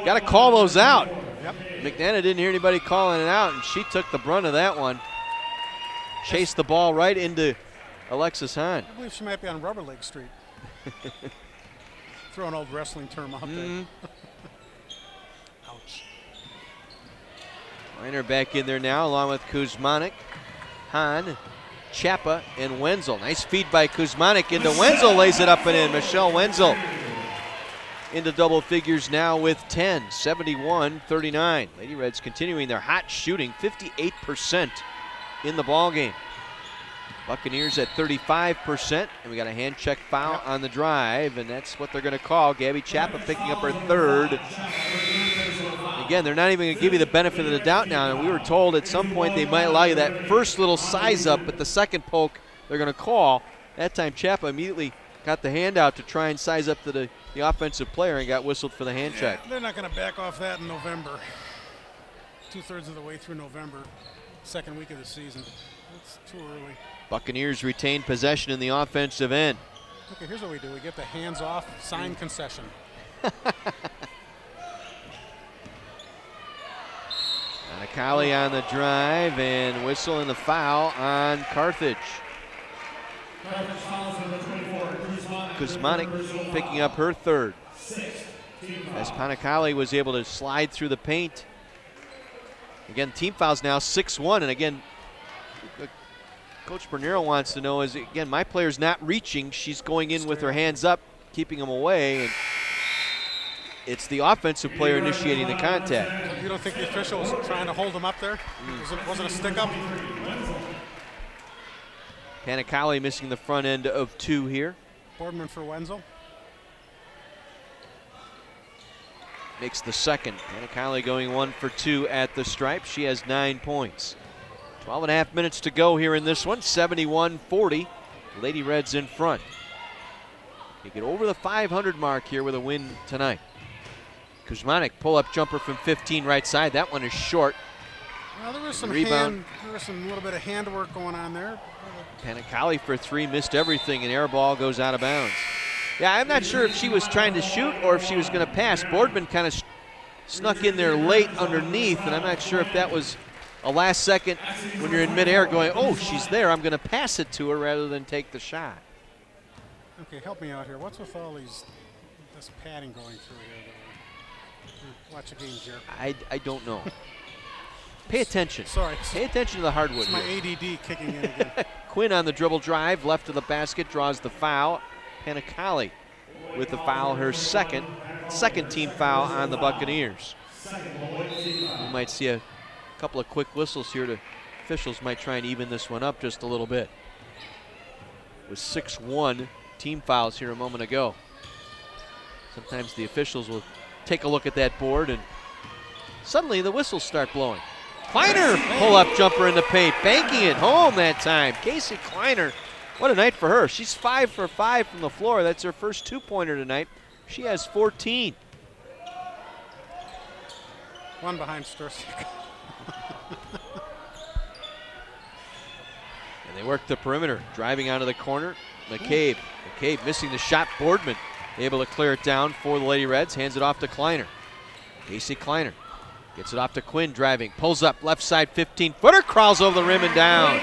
got to call those out. Yep. McNenna didn't hear anybody calling it out, and she took the brunt of that one. Chased the ball right into Alexis Hahn. I believe she might be on Rubber Leg Street. Throw an old wrestling term out there. Ouch. Reiner back in there now, along with Kuzmanic, Hahn, Chapa, and Wenzel. Nice feed by Kuzmanic into Wenzel, lays it up and in. Michelle Wenzel into double figures now with 10, 71-39. Lady Reds continuing their hot shooting, 58% in the ball game. Buccaneers at 35%, and we got a hand check foul on the drive, and that's what they're going to call. Gabby Chapa picking up her 3rd. Again, they're not even going to give you the benefit of the doubt now, and we were told at some point they might allow you that first little size up, but the second poke they're going to call. That time Chapa immediately got the hand out to try and size up to the offensive player and got whistled for the hand check. They're not going to back off that in November. 2/3 of the way through November, 2nd week of the season. It's too early. Buccaneers retain possession in the offensive end. Okay, here's what we do. We get the hands off, sign concession. Panicali on the drive and whistle and the foul on Carthage. Kuzmanic picking up her 3rd. As Panicali was able to slide through the paint. Again, team fouls now 6-1, and again, Coach Bernero wants to know is, again, my player's not reaching. She's going in with her hands up, keeping them away, and it's the offensive player initiating the contact. You don't think the official was trying to hold them up there? Wasn't a stick up? Panicali missing the front end of 2 here. Boardman for Wenzel. Makes the 2nd. Panicali going 1 for 2 at the stripe. She has 9 points. 12.5 minutes to go here in this one. 71-40. Lady Reds in front. You get over the 500 mark here with a win tonight. Kuzmanic pull-up jumper from 15 right side. That one is short. Well, there was some Rebound. little bit of handwork going on there. Panicali for 3 missed everything, and air ball goes out of bounds. Yeah, I'm not sure if she was trying to shoot or if she was going to pass. Boardman kind of snuck in there late underneath, and I'm not sure if that was a last second when you're in midair going, oh, she's there, I'm going to pass it to her rather than take the shot. Okay, help me out here. What's with all this padding going through here? Watch the game, Jerry. I don't know. Pay attention. Sorry. Pay attention to the hardwood. It's my here. ADD kicking in again. Quinn on the dribble drive, left of the basket, draws the foul. Panicali with the foul, her second team foul on the Buccaneers. We might see a couple of quick whistles here. The officials might try and even this one up just a little bit. It was 6-1 team fouls here a moment ago. Sometimes the officials will take a look at that board and Suddenly the whistles start blowing. Kleiner, pull-up jumper in the paint, banking it home that time. Casey Kleiner, what a night for her. She's 5 for 5 from the floor. That's her first two-pointer tonight. She has 14. One behind Stursik. And they work the perimeter, driving out of the corner. McCabe missing the shot. Boardman able to clear it down for the Lady Reds. Hands it off to Kleiner. Casey Kleiner gets it off to Quinn, driving. Pulls up, left side 15-footer. Crawls over the rim and down.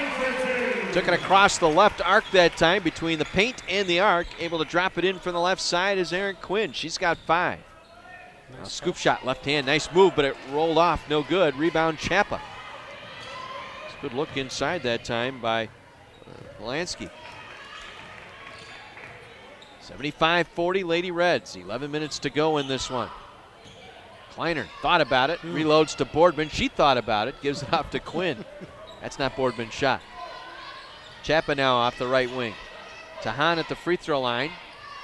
Took it across the left arc that time, between the paint and the arc. Able to drop it in from the left side is Erin Quinn. She's got 5. Now, scoop shot, left hand. Nice move, but it rolled off. No good. Rebound, Chapa. Good look inside that time by Polanski. 75-40 Lady Reds. 11 minutes to go in this one. Kleiner thought about it, reloads to Boardman. She thought about it, gives it off to Quinn. That's not Boardman's shot. Chapa now off the right wing. Tahan at the free throw line.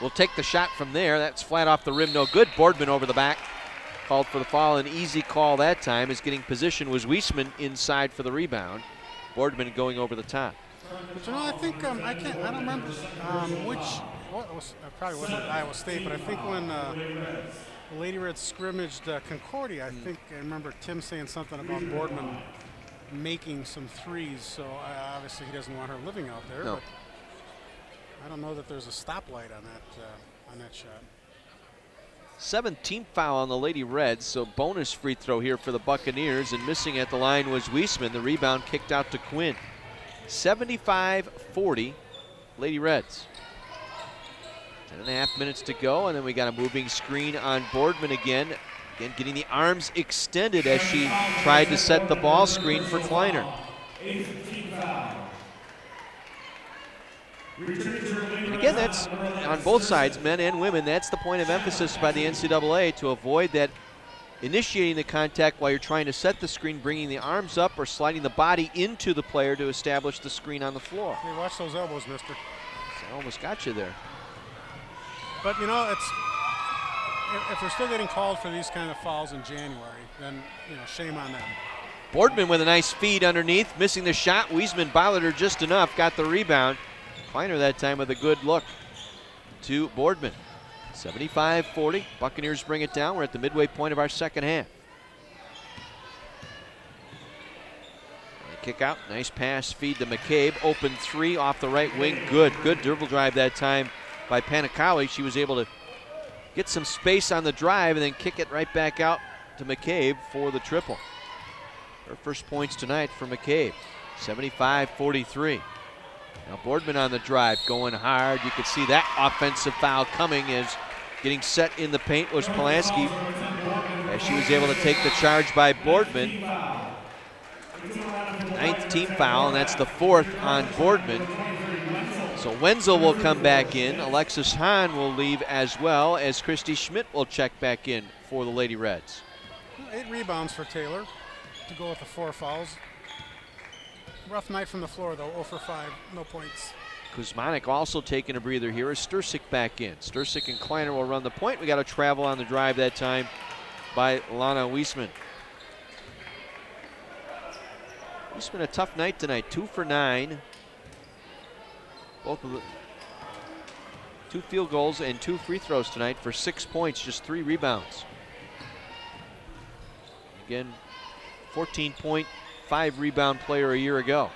Will take the shot from there. That's flat off the rim, no good. Boardman over the back. Called for the foul, an easy call that time. As getting position was Weisman inside for the rebound. Boardman going over the top. But you know, I think I don't remember probably wasn't Iowa State, but I think when the Lady Reds scrimmaged Concordia, I remember Tim saying something about Boardman making some threes. So obviously he doesn't want her living out there. No. But I don't know that there's a stoplight on that shot. 17th foul on the Lady Reds, so bonus free throw here for the Buccaneers, and missing at the line was Weisman. The rebound kicked out to Quinn. 75-40 Lady Reds. 10.5 minutes to go, and then we got a moving screen on Boardman again. Again, getting the arms extended as she tried to set the ball screen for Kleiner. And again, that's on both sides, men and women. That's the point of emphasis by the NCAA, to avoid that initiating the contact while you're trying to set the screen, bringing the arms up or sliding the body into the player to establish the screen on the floor. Hey, watch those elbows, mister. I almost got you there. But, you know, if they're still getting called for these kind of fouls in January, then, you know, shame on them. Boardman with a nice feed underneath, missing the shot. Weisman bothered her just enough, got the rebound. Kleiner that time with a good look to Boardman. 75-40. Buccaneers bring it down. We're at the midway point of our second half. Kick out. Nice pass feed to McCabe. Open three off the right wing. Good dribble drive that time by Panicali. She was able to get some space on the drive and then kick it right back out to McCabe for the triple. Her first points tonight for McCabe. 75-43. Now Boardman on the drive, going hard. You could see that offensive foul coming as getting set in the paint was Polanski, as she was able to take the charge by Boardman. 9th team foul, and that's the 4th on Boardman. So Wenzel will come back in. Alexis Hahn will leave as well, as Christy Schmidt will check back in for the Lady Reds. 8 rebounds for Taylor to go with the 4 fouls. Rough night from the floor, though. 0 for 5, no points. Kuzmanik also taking a breather here as Stursik back in. Stursik and Kleiner will run the point. We got a travel on the drive that time by Lana Weisman. Weisman a tough night tonight. 2 for 9. Both of the 2 field goals and 2 free throws tonight for 6 points, just 3 rebounds. Again, 14-point, 5-rebound player a year ago.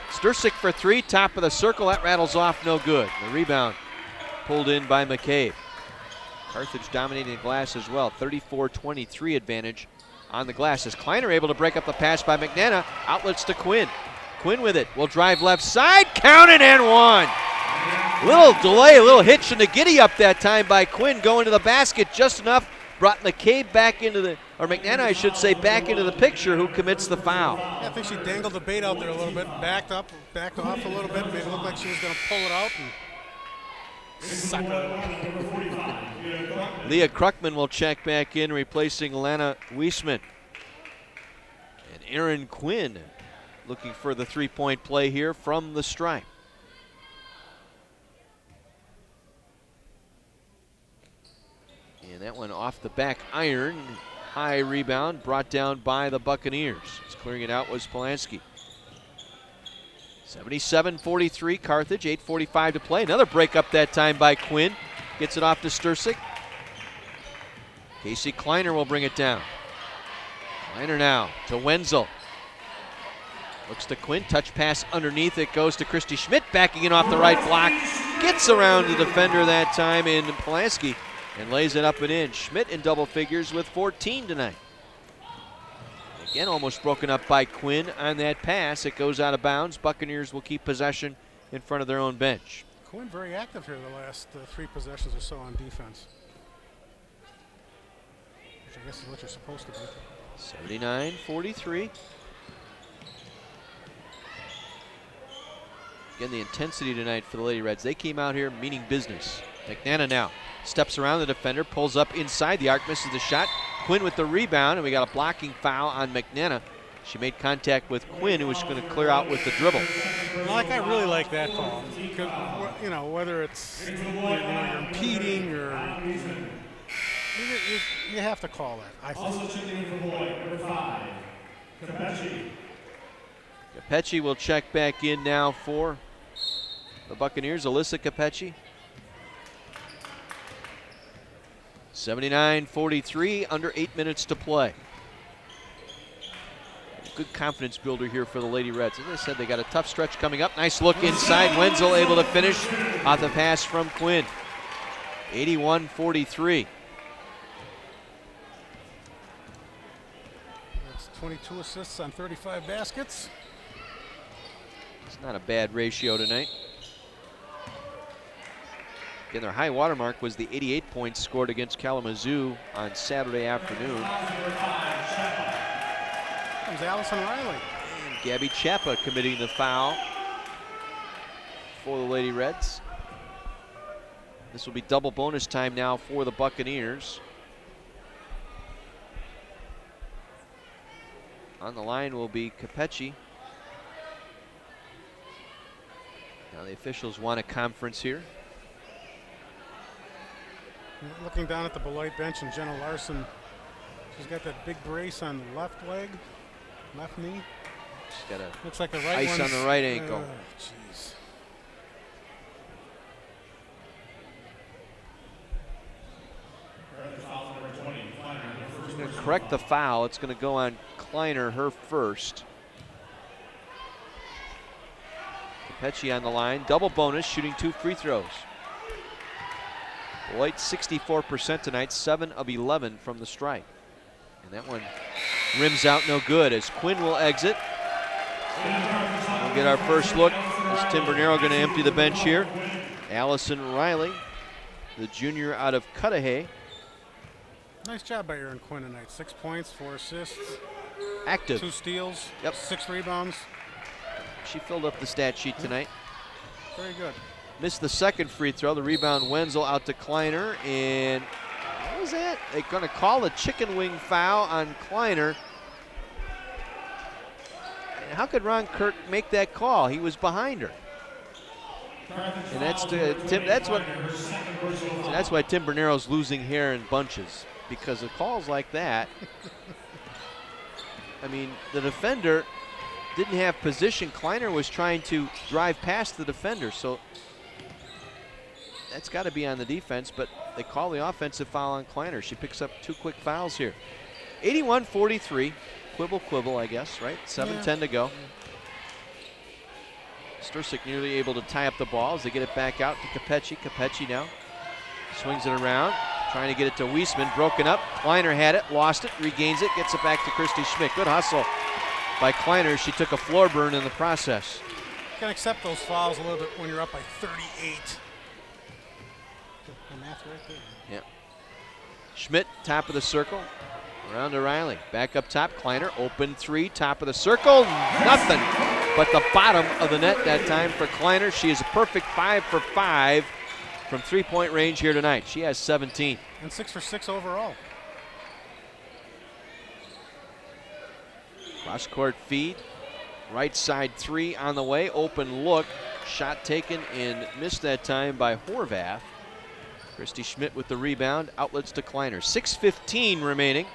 Stursik for 3, top of the circle. That rattles off, no good. The rebound pulled in by McCabe. Carthage dominating the glass as well. 34-23 advantage on the glass. As Kleiner able to break up the pass by McNana. Outlets to Quinn. Quinn with it. Will drive left side. Counted and one. Little delay, a little hitch in the giddy up that time by Quinn, going to the basket just enough. Brought McCabe back into the, or McNana, I should say, back into the picture, who commits the foul. Yeah, I think she dangled the bait out there a little bit, backed off a little bit, made it look like she was going to pull it out. And suck it. Leah Kruckman will check back in, replacing Lana Weisman. And Erin Quinn looking for the 3-point play here from the stripe. And that one off the back iron. high rebound brought down by the Buccaneers. Clearing it out was Polanski. 77-43 Carthage, 8:45 to play. Another break up that time by Quinn. Gets it off to Sturcik. Casey Kleiner will bring it down. Kleiner now to Wenzel. Looks to Quinn, touch pass underneath. It goes to Christy Schmidt, backing it off the right block. Gets around the defender that time in Polanski and lays it up and in. Schmidt in double figures with 14 tonight. Again, almost broken up by Quinn on that pass. It goes out of bounds. Buccaneers will keep possession in front of their own bench. Quinn very active here the last 3 possessions or so on defense. Which I guess is what you're supposed to be. 79-43. Again, the intensity tonight for the Lady Reds. They came out here meaning business. McNana now steps around the defender, pulls up inside the arc, misses the shot. Quinn with the rebound, and we got a blocking foul on McNana. She made contact with Quinn, who was going to clear out with the dribble. I really like that call. Because, you know, whether it's you're impeding or you have to call that. I think. Also checking in for Beloit, number 5, Kenosha. Capecci will check back in now for the Buccaneers. Alyssa Capecci. 79-43, under 8 minutes to play. Good confidence builder here for the Lady Reds. As I said, they got a tough stretch coming up. Nice look inside. Wenzel able to finish off the pass from Quinn. 81-43. That's 22 assists on 35 baskets. It's not a bad ratio tonight. Again, their high water mark was the 88 points scored against Kalamazoo on Saturday afternoon. Comes Allison Riley. And Gabby Chappa committing the foul for the Lady Reds. This will be double bonus time now for the Buccaneers. On the line will be Capecci. Now the officials want a conference here. Looking down at the Beloit bench, and Jenna Larson, she's got that big brace on the left leg, left knee. She's got a looks like the right ice on the right ankle. Jeez. She's going to correct the foul. It's going to go on Kleiner, her first. Capecci on the line, double bonus, shooting 2 free throws. Beloit 64% tonight, 7 of 11 from the strike. And that one rims out no good as Quinn will exit. We'll get our first look. Is Tim Bernero going to empty the bench here? Allison Riley, the junior out of Cudahy. Nice job by Erin Quinn tonight. 6 points, 4 assists. Active. 2 steals, Yep. 6 rebounds. She filled up the stat sheet tonight. Very good. Missed the second free throw. The rebound, Wenzel out to Kleiner. And what was that? They're going to call a chicken wing foul on Kleiner. And how could Ron Kirk make that call? He was behind her. And that's Tim. That's why Tim Bernero's losing hair in bunches, because of calls like that. I mean, the defender didn't have position. Kleiner was trying to drive past the defender, so that's got to be on the defense, but they call the offensive foul on Kleiner. She picks up 2 quick fouls here. 81-43, quibble, I guess, right? 7:10 to go. Sturcik nearly able to tie up the ball as they get it back out to Capecci. Capecci now swings it around, trying to get it to Weisman, broken up. Kleiner had it, lost it, regains it, gets it back to Christy Schmidt. Good hustle by Kleiner. She took a floor burn in the process. You can accept those fouls a little bit when you're up by 38. The math right there. Yeah. Schmidt, top of the circle. Around to Riley. Back up top. Kleiner, open 3, top of the circle. Nothing but the bottom of the net that time for Kleiner. She is a perfect 5 for 5 from 3-point range here tonight. She has 17. And 6 for 6 overall. Cross court feed. Right side 3 on the way. Open look. Shot taken and missed that time by Horvath. Christy Schmidt with the rebound. Outlets to Kleiner. 6:15 remaining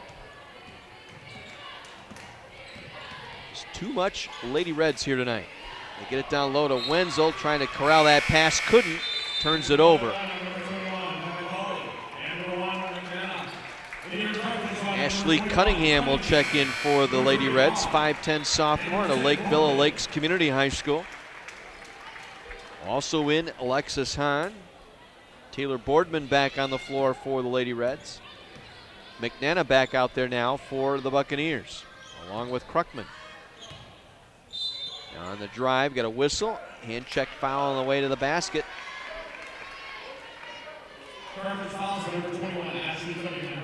too much Lady Reds here tonight. They get it down low to Wenzel, trying to corral that pass, couldn't, turns it over. Ashley Cunningham will check in for the Lady Reds, 5'10 sophomore at Lake Villa Lakes Community High School. Also in, Alexis Hahn. Taylor Boardman back on the floor for the Lady Reds. McNana back out there now for the Buccaneers, along with Kruckman. Now on the drive, got a whistle. Hand check foul on the way to the basket.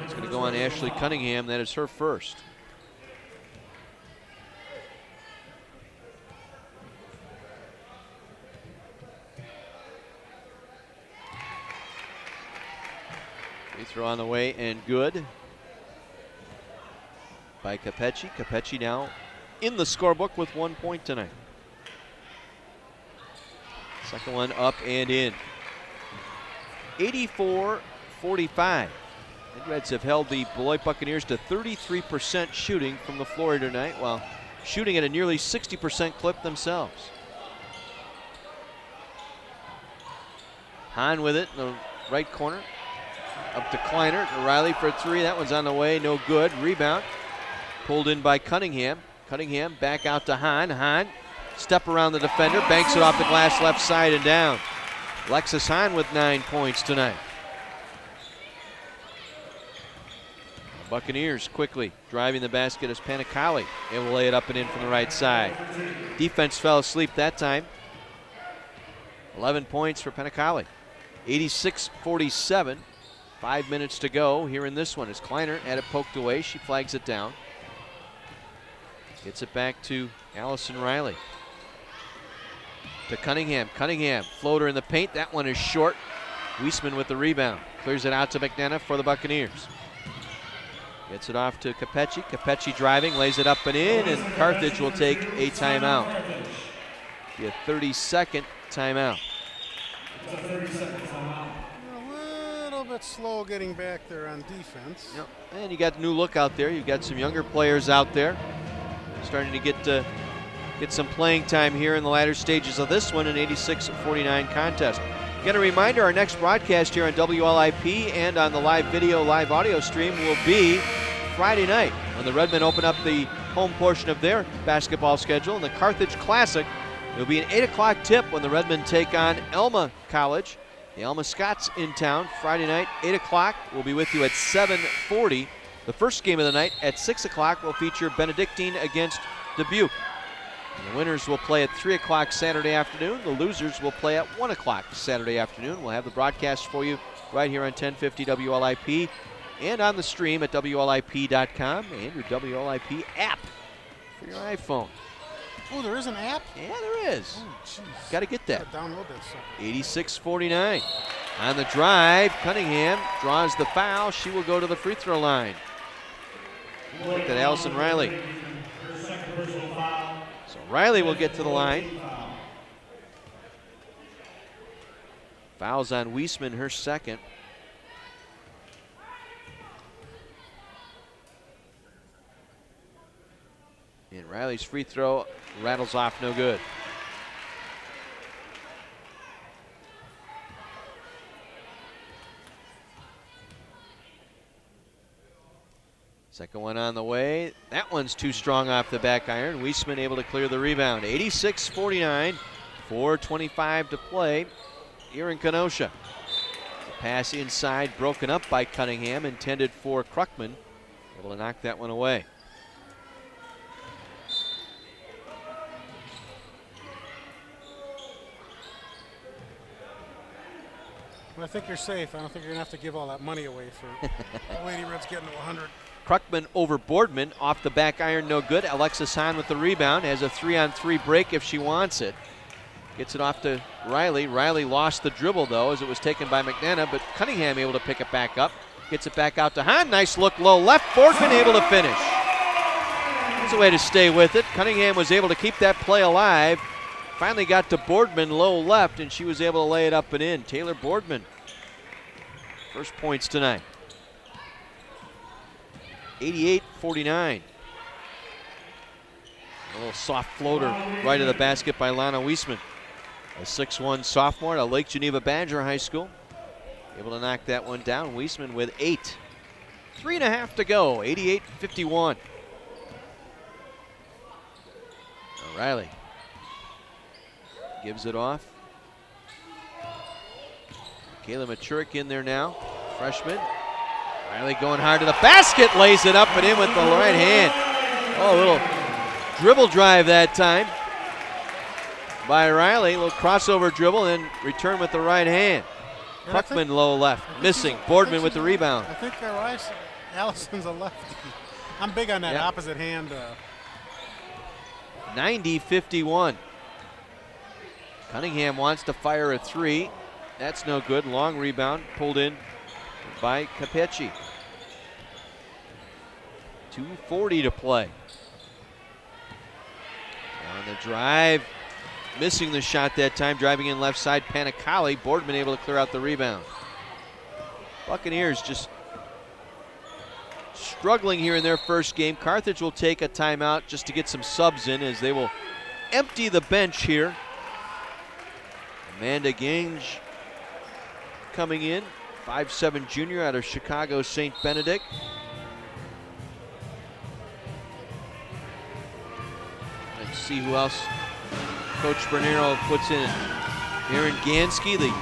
It's going to go on Ashley Cunningham. That is her first. Free throw on the way and good by Capecci. Capecci now in the scorebook with 1 point tonight. Second one up and in. 84-45. The Reds have held the Beloit Buccaneers to 33% shooting from the floor tonight, while shooting at a nearly 60% clip themselves. Hahn with it in the right corner. Up to Kleiner, to Riley for three. That one's on the way, no good. Rebound pulled in by Cunningham. Cunningham back out to Hahn. Hahn, step around the defender, banks it off the glass left side and down. Alexis Hahn with 9 points tonight. Buccaneers quickly driving the basket as Panicali able to lay it up and in from the right side. Defense fell asleep that time. 11 points for Panicali. 86-47. 5 minutes to go here in this one as Kleiner had it poked away. She flags it down. Gets it back to Allison Riley. To Cunningham. Cunningham, floater in the paint. That one is short. Weisman with the rebound. Clears it out to McNana for the Buccaneers. Gets it off to Capecci. Capecci driving, lays it up and in, and Carthage will take a timeout. Be a 30-second timeout. A little bit slow getting back there on defense. Yep. And you got a new look out there. You've got some younger players out there starting to get some playing time here in the latter stages of this one, an 86-49 contest. Again, a reminder, our next broadcast here on WLIP and on the live video, live audio stream will be Friday night when the Redmen open up the home portion of their basketball schedule in the Carthage Classic. It will be an 8 o'clock tip when the Redmen take on Elma College. The Elma Scots in town Friday night, 8 o'clock. We'll be with you at 7:40. The first game of the night at 6 o'clock will feature Benedictine against Dubuque. And the winners will play at 3 o'clock Saturday afternoon. The losers will play at 1 o'clock Saturday afternoon. We'll have the broadcast for you right here on 1050 WLIP and on the stream at WLIP.com and your WLIP app for your iPhone. Oh, there is an app? Yeah, there is. Oh, jeez. Got to get that. Gotta download that sucker. 86-49. On the drive, Cunningham draws the foul. She will go to the free throw line. Look at Allison Riley. So Riley will get to the line. Fouls on Weisman, her second. And Riley's free throw rattles off, no good. Second one on the way. That one's too strong off the back iron. Weisman able to clear the rebound. 86-49, 4:25 to play here in Kenosha. The pass inside broken up by Cunningham, intended for Kruckman. Able to knock that one away. Well, I think you're safe. I don't think you're going to have to give all that money away for the Lady Reds getting to 100. Kruckman over Boardman, off the back iron, no good. Alexis Hahn with the rebound, has a 3-on-3 break if she wants it. Gets it off to Riley. Riley lost the dribble, though, as it was taken by McNana, but Cunningham able to pick it back up. Gets it back out to Hahn. Nice look low left. Boardman able to finish. That's a way to stay with it. Cunningham was able to keep that play alive. Finally got to Boardman low left, and she was able to lay it up and in. Taylor Boardman, first points tonight. 88-49. A little soft floater right of the basket by Lana Weisman. A 6'1 sophomore at Lake Geneva Badger High School. Able to knock that one down. Weisman with 8. 3.5 to go, 88-51. O'Reilly gives it off. Kayla Machurik in there now, freshman. Riley going hard to the basket, lays it up and in with the right hand. Oh, a little dribble drive that time by Riley. A little crossover dribble, then return with the right hand. Puckman low left, missing. Boardman with the rebound. I think Allison's a lefty. I'm big on that opposite hand. 90-51. Cunningham wants to fire a three. That's no good. Long rebound pulled in by Capecci. 2:40 to play. On the drive, missing the shot that time, driving in left side, Panicali. Boardman able to clear out the rebound. Buccaneers just struggling here in their first game. Carthage will take a timeout just to get some subs in as they will empty the bench here. Amanda Gange coming in, 5'7" junior out of Chicago St. Benedict. Let's see who else Coach Bernero puts in. Erin Gansky, the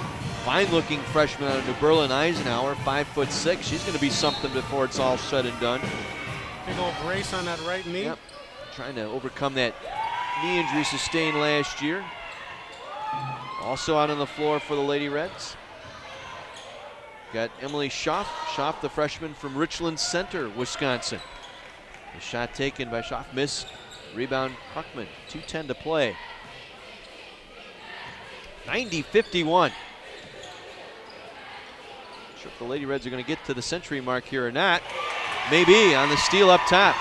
fine-looking freshman out of New Berlin Eisenhower, 5'6". She's going to be something before it's all said and done. Big old brace on that right knee. Yep. Trying to overcome that knee injury sustained last year. Also out on the floor for the Lady Reds. Got Emily Schaff. Schaff, the freshman from Richland Center, Wisconsin. The shot taken by Schaff, missed. Rebound, Puckman. 2:10 to play. 90-51. Sure if the Lady Reds are going to get to the century mark here or not. Maybe on the steal up top.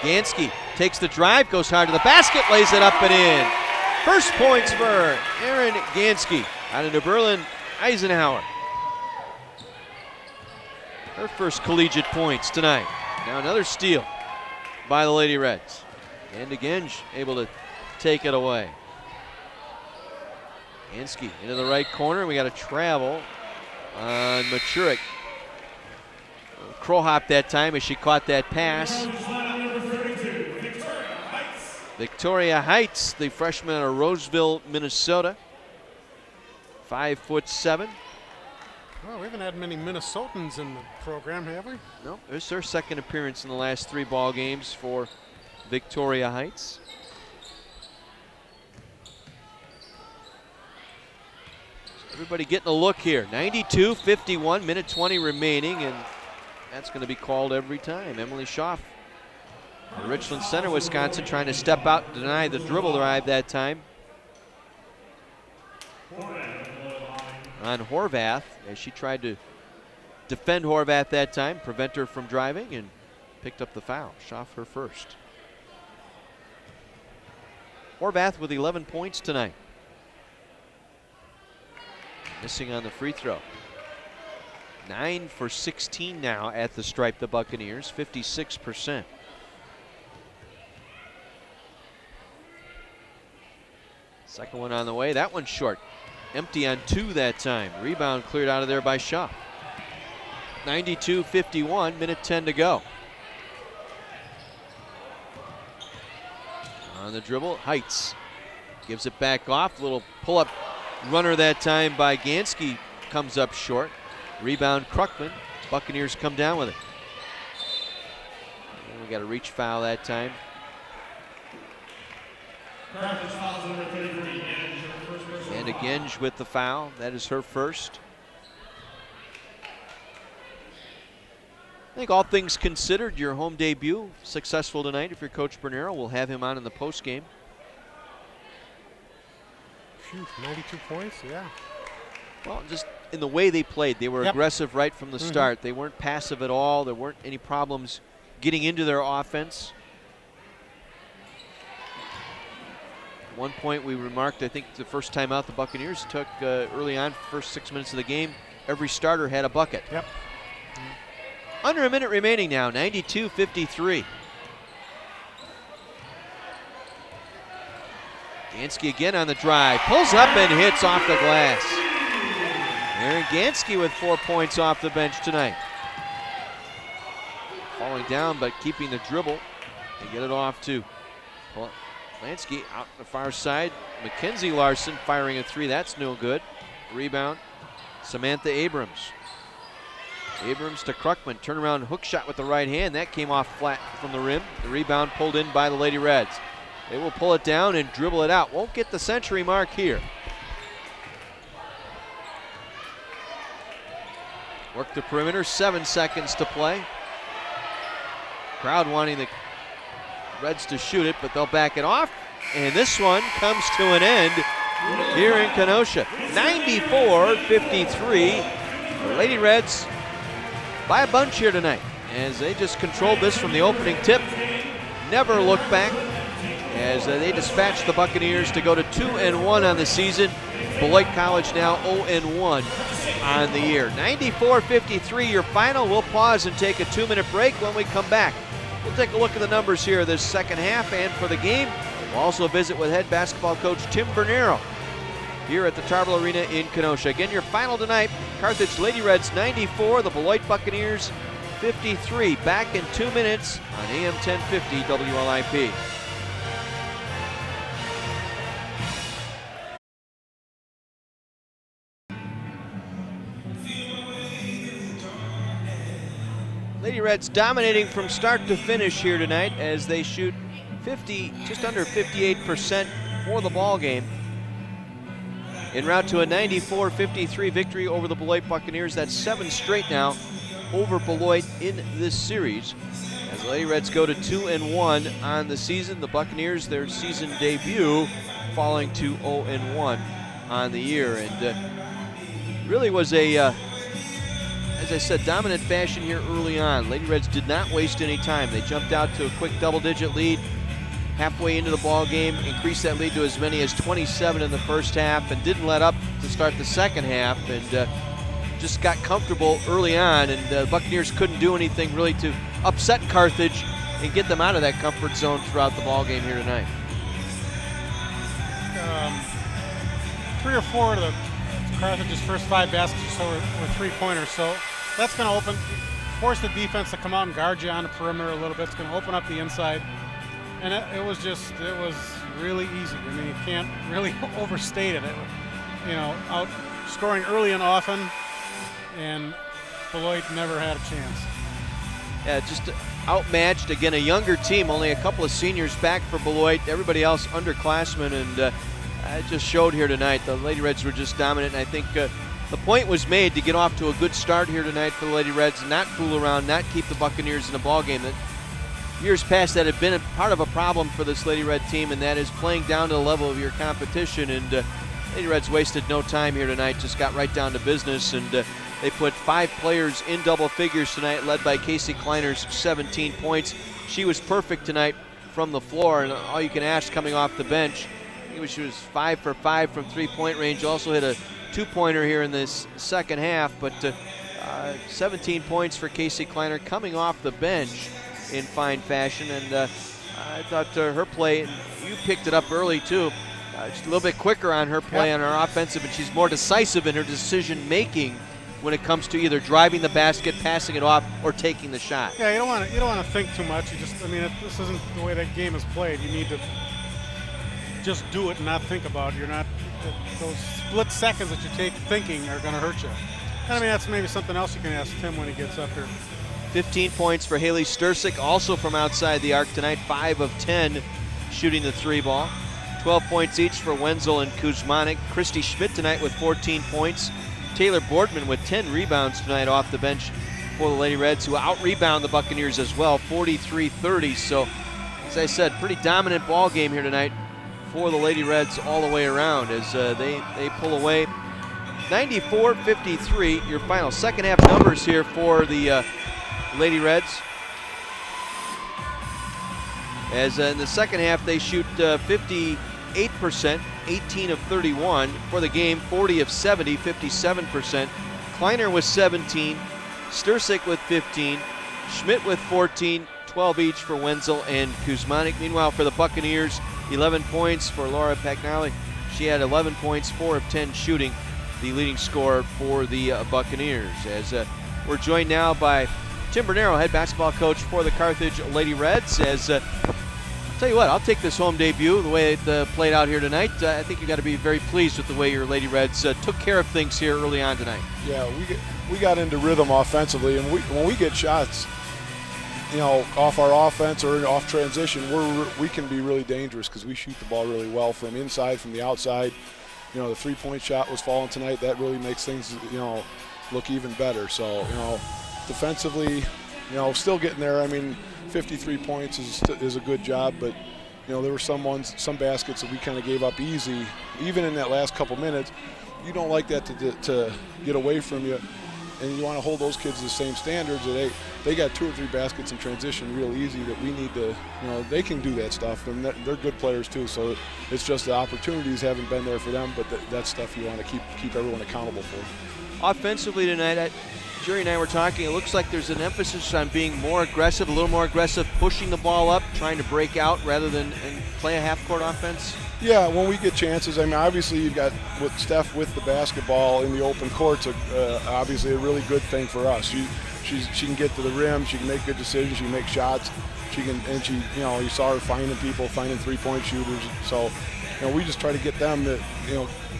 Gansky takes the drive, goes hard to the basket, lays it up and in. First points for Erin Gansky out of New Berlin Eisenhower. Her first collegiate points tonight. Now another steal by the Lady Reds. And again, able to take it away. Gansky into the right corner. We got a travel on Machurik. Crow hop that time as she caught that pass. Victoria Heights, the freshman out of Roseville, Minnesota. 5'7". Well, we haven't had many Minnesotans in the program, have we? No, it's her second appearance in the last 3 ball games for Victoria Heights. So everybody getting a look here. 92-51, minute 20 remaining, and that's going to be called every time. Emily Schaff, Richland Center, Wisconsin, trying to step out and deny the dribble drive that time. On Horvath, as she tried to defend Horvath that time, prevent her from driving, and picked up the foul. Schaff her first. Horvath with 11 points tonight. Missing on the free throw. 9 for 16 now at the stripe, the Buccaneers, 56%. Second one on the way, that one's short. Empty on 2 that time. Rebound cleared out of there by Shaw. 92-51, minute 10 to go. On the dribble, Heights gives it back off. Little pull-up runner that time by Gansky, comes up short. Rebound, Krukman. Buccaneers come down with it. And we got a reach foul that time. And again with the foul. That is her first. I think all things considered, your home debut successful tonight. If you're Coach Bernero, we'll have him on in the post game. 92 points, yeah. Well, just in the way they played, they were aggressive right from the start. They weren't passive at all. There weren't any problems getting into their offense. At one point we remarked, I think the first time out the Buccaneers took early on, first 6 minutes of the game, every starter had a bucket. Yep. Under a minute remaining now, 92-53. Gansky again on the drive, pulls up and hits off the glass. Aaron Gansky with 4 points off the bench tonight. Falling down but keeping the dribble. They get it off to Lansky out the far side. Mackenzie Larson firing a three, that's no good. Rebound, Samantha Abrams. Abrams to Krukman, turnaround hook shot with the right hand. That came off flat from the rim. The rebound pulled in by the Lady Reds. They will pull it down and dribble it out. Won't get the century mark here. Work the perimeter, 7 seconds to play. Crowd wanting the Reds to shoot it, but they'll back it off. And this one comes to an end here in Kenosha. 94-53. The Lady Reds by a bunch here tonight as they just controlled this from the opening tip. Never looked back as they dispatched the Buccaneers to go to 2-1 on the season. Beloit College now 0-1 on the year. 94-53 your final. We'll pause and take a 2-minute break. When we come back, we'll take a look at the numbers here this second half and for the game. We'll also visit with head basketball coach Tim Bernero here at the Tarble Arena in Kenosha. Again, your final tonight, Carthage Lady Reds 94, the Beloit Buccaneers 53. Back in 2 minutes on AM 1050 WLIP. Lady Reds dominating from start to finish here tonight as they shoot just under 58% for the ball game. En route to a 94-53 victory over the Beloit Buccaneers. That's 7 straight now over Beloit in this series. As the Lady Reds go to 2-1 on the season, the Buccaneers, their season debut, falling to 0-1 on the year. And really was a, as I said, dominant fashion here early on. Lady Reds did not waste any time. They jumped out to a quick double-digit lead halfway into the ball game, increased that lead to as many as 27 in the first half, and didn't let up to start the second half, and just got comfortable early on, and the Buccaneers couldn't do anything really to upset Carthage and get them out of that comfort zone throughout the ball game here tonight. 3 or 4 of the Carthage's first 5 baskets or so were three-pointers, so that's going to force the defense to come out and guard you on the perimeter a little bit. It's going to open up the inside. And it was really easy. I mean, you can't really overstate it. Out scoring early and often, and Beloit never had a chance. Yeah, just outmatched. Again, a younger team, only a couple of seniors back for Beloit. Everybody else underclassmen, and it just showed here tonight. The Lady Reds were just dominant, and I think the point was made to get off to a good start here tonight for the Lady Reds, not fool around, not keep the Buccaneers in the ball game. Years past that had been a part of a problem for this Lady Red team, and that is playing down to the level of your competition. And Lady Reds wasted no time here tonight, just got right down to business, and they put 5 players in double figures tonight, led by Casey Kleiner's 17 points. She was perfect tonight from the floor, and all you can ask coming off the bench. I think she was 5 for 5 from three-point range, also hit a 2-pointer here in this second half, but 17 points for Casey Kleiner coming off the bench in fine fashion, and I thought her play, and you picked it up early too, just a little bit quicker on her play on her offensive, and she's more decisive in her decision making when it comes to either driving the basket, passing it off, or taking the shot. Yeah, you don't want to think too much. This isn't the way that game is played. You need to just do it and not think about it. Those split seconds that you take thinking are going to hurt you. And that's maybe something else you can ask Tim when he gets up here. 15 points for Haley Stursick, also from outside the arc tonight, 5 of 10 shooting the 3 ball. 12 points each for Wenzel and Kuzmanik. Christy Schmidt tonight with 14 points. Taylor Boardman with 10 rebounds tonight off the bench for the Lady Reds, who out-rebound the Buccaneers as well, 43-30. So, as I said, pretty dominant ball game here tonight for the Lady Reds all the way around as they pull away. 94-53, your final second half numbers here for the Lady Reds. As in the second half, they shoot 58%, 18 of 31. For the game, 40 of 70, 57%. Kleiner with 17, Stursick with 15, Schmidt with 14, 12 each for Wenzel and Kuzmanik. Meanwhile, for the Buccaneers, 11 points for Laura Pagnali. She had 11 points, 4 of 10 shooting, the leading scorer for the Buccaneers. As we're joined now by Tim Bernero, head basketball coach for the Carthage Lady Reds. As tell you what, I'll take this home debut the way it played out here tonight. I think you got to be very pleased with the way your Lady Reds took care of things here early on tonight. Yeah, we got into rhythm offensively, and when we get shots, off our offense or off transition, we can be really dangerous because we shoot the ball really well from inside, from the outside. The three-point shot was falling tonight. That really makes things, look even better. So, defensively, still getting there. I mean, 53 points is a good job, but there were some baskets that we kind of gave up easy, even in that last couple minutes. You don't like that to get away from you, and you want to hold those kids to the same standards. That they got 2 or 3 baskets in transition real easy that we need to, they can do that stuff, and they're good players too. So it's just the opportunities haven't been there for them, but that's stuff you want to keep everyone accountable for. Offensively tonight, Jerry and I were talking, it looks like there's an emphasis on being more aggressive, a little more aggressive, pushing the ball up, trying to break out rather than play a half-court offense. Yeah, when we get chances, I mean, obviously you've got with Steph with the basketball in the open courts, obviously a really good thing for us. She can get to the rim, she can make good decisions, she can make shots, you saw her finding people, finding three-point shooters. So, we just try to get them to,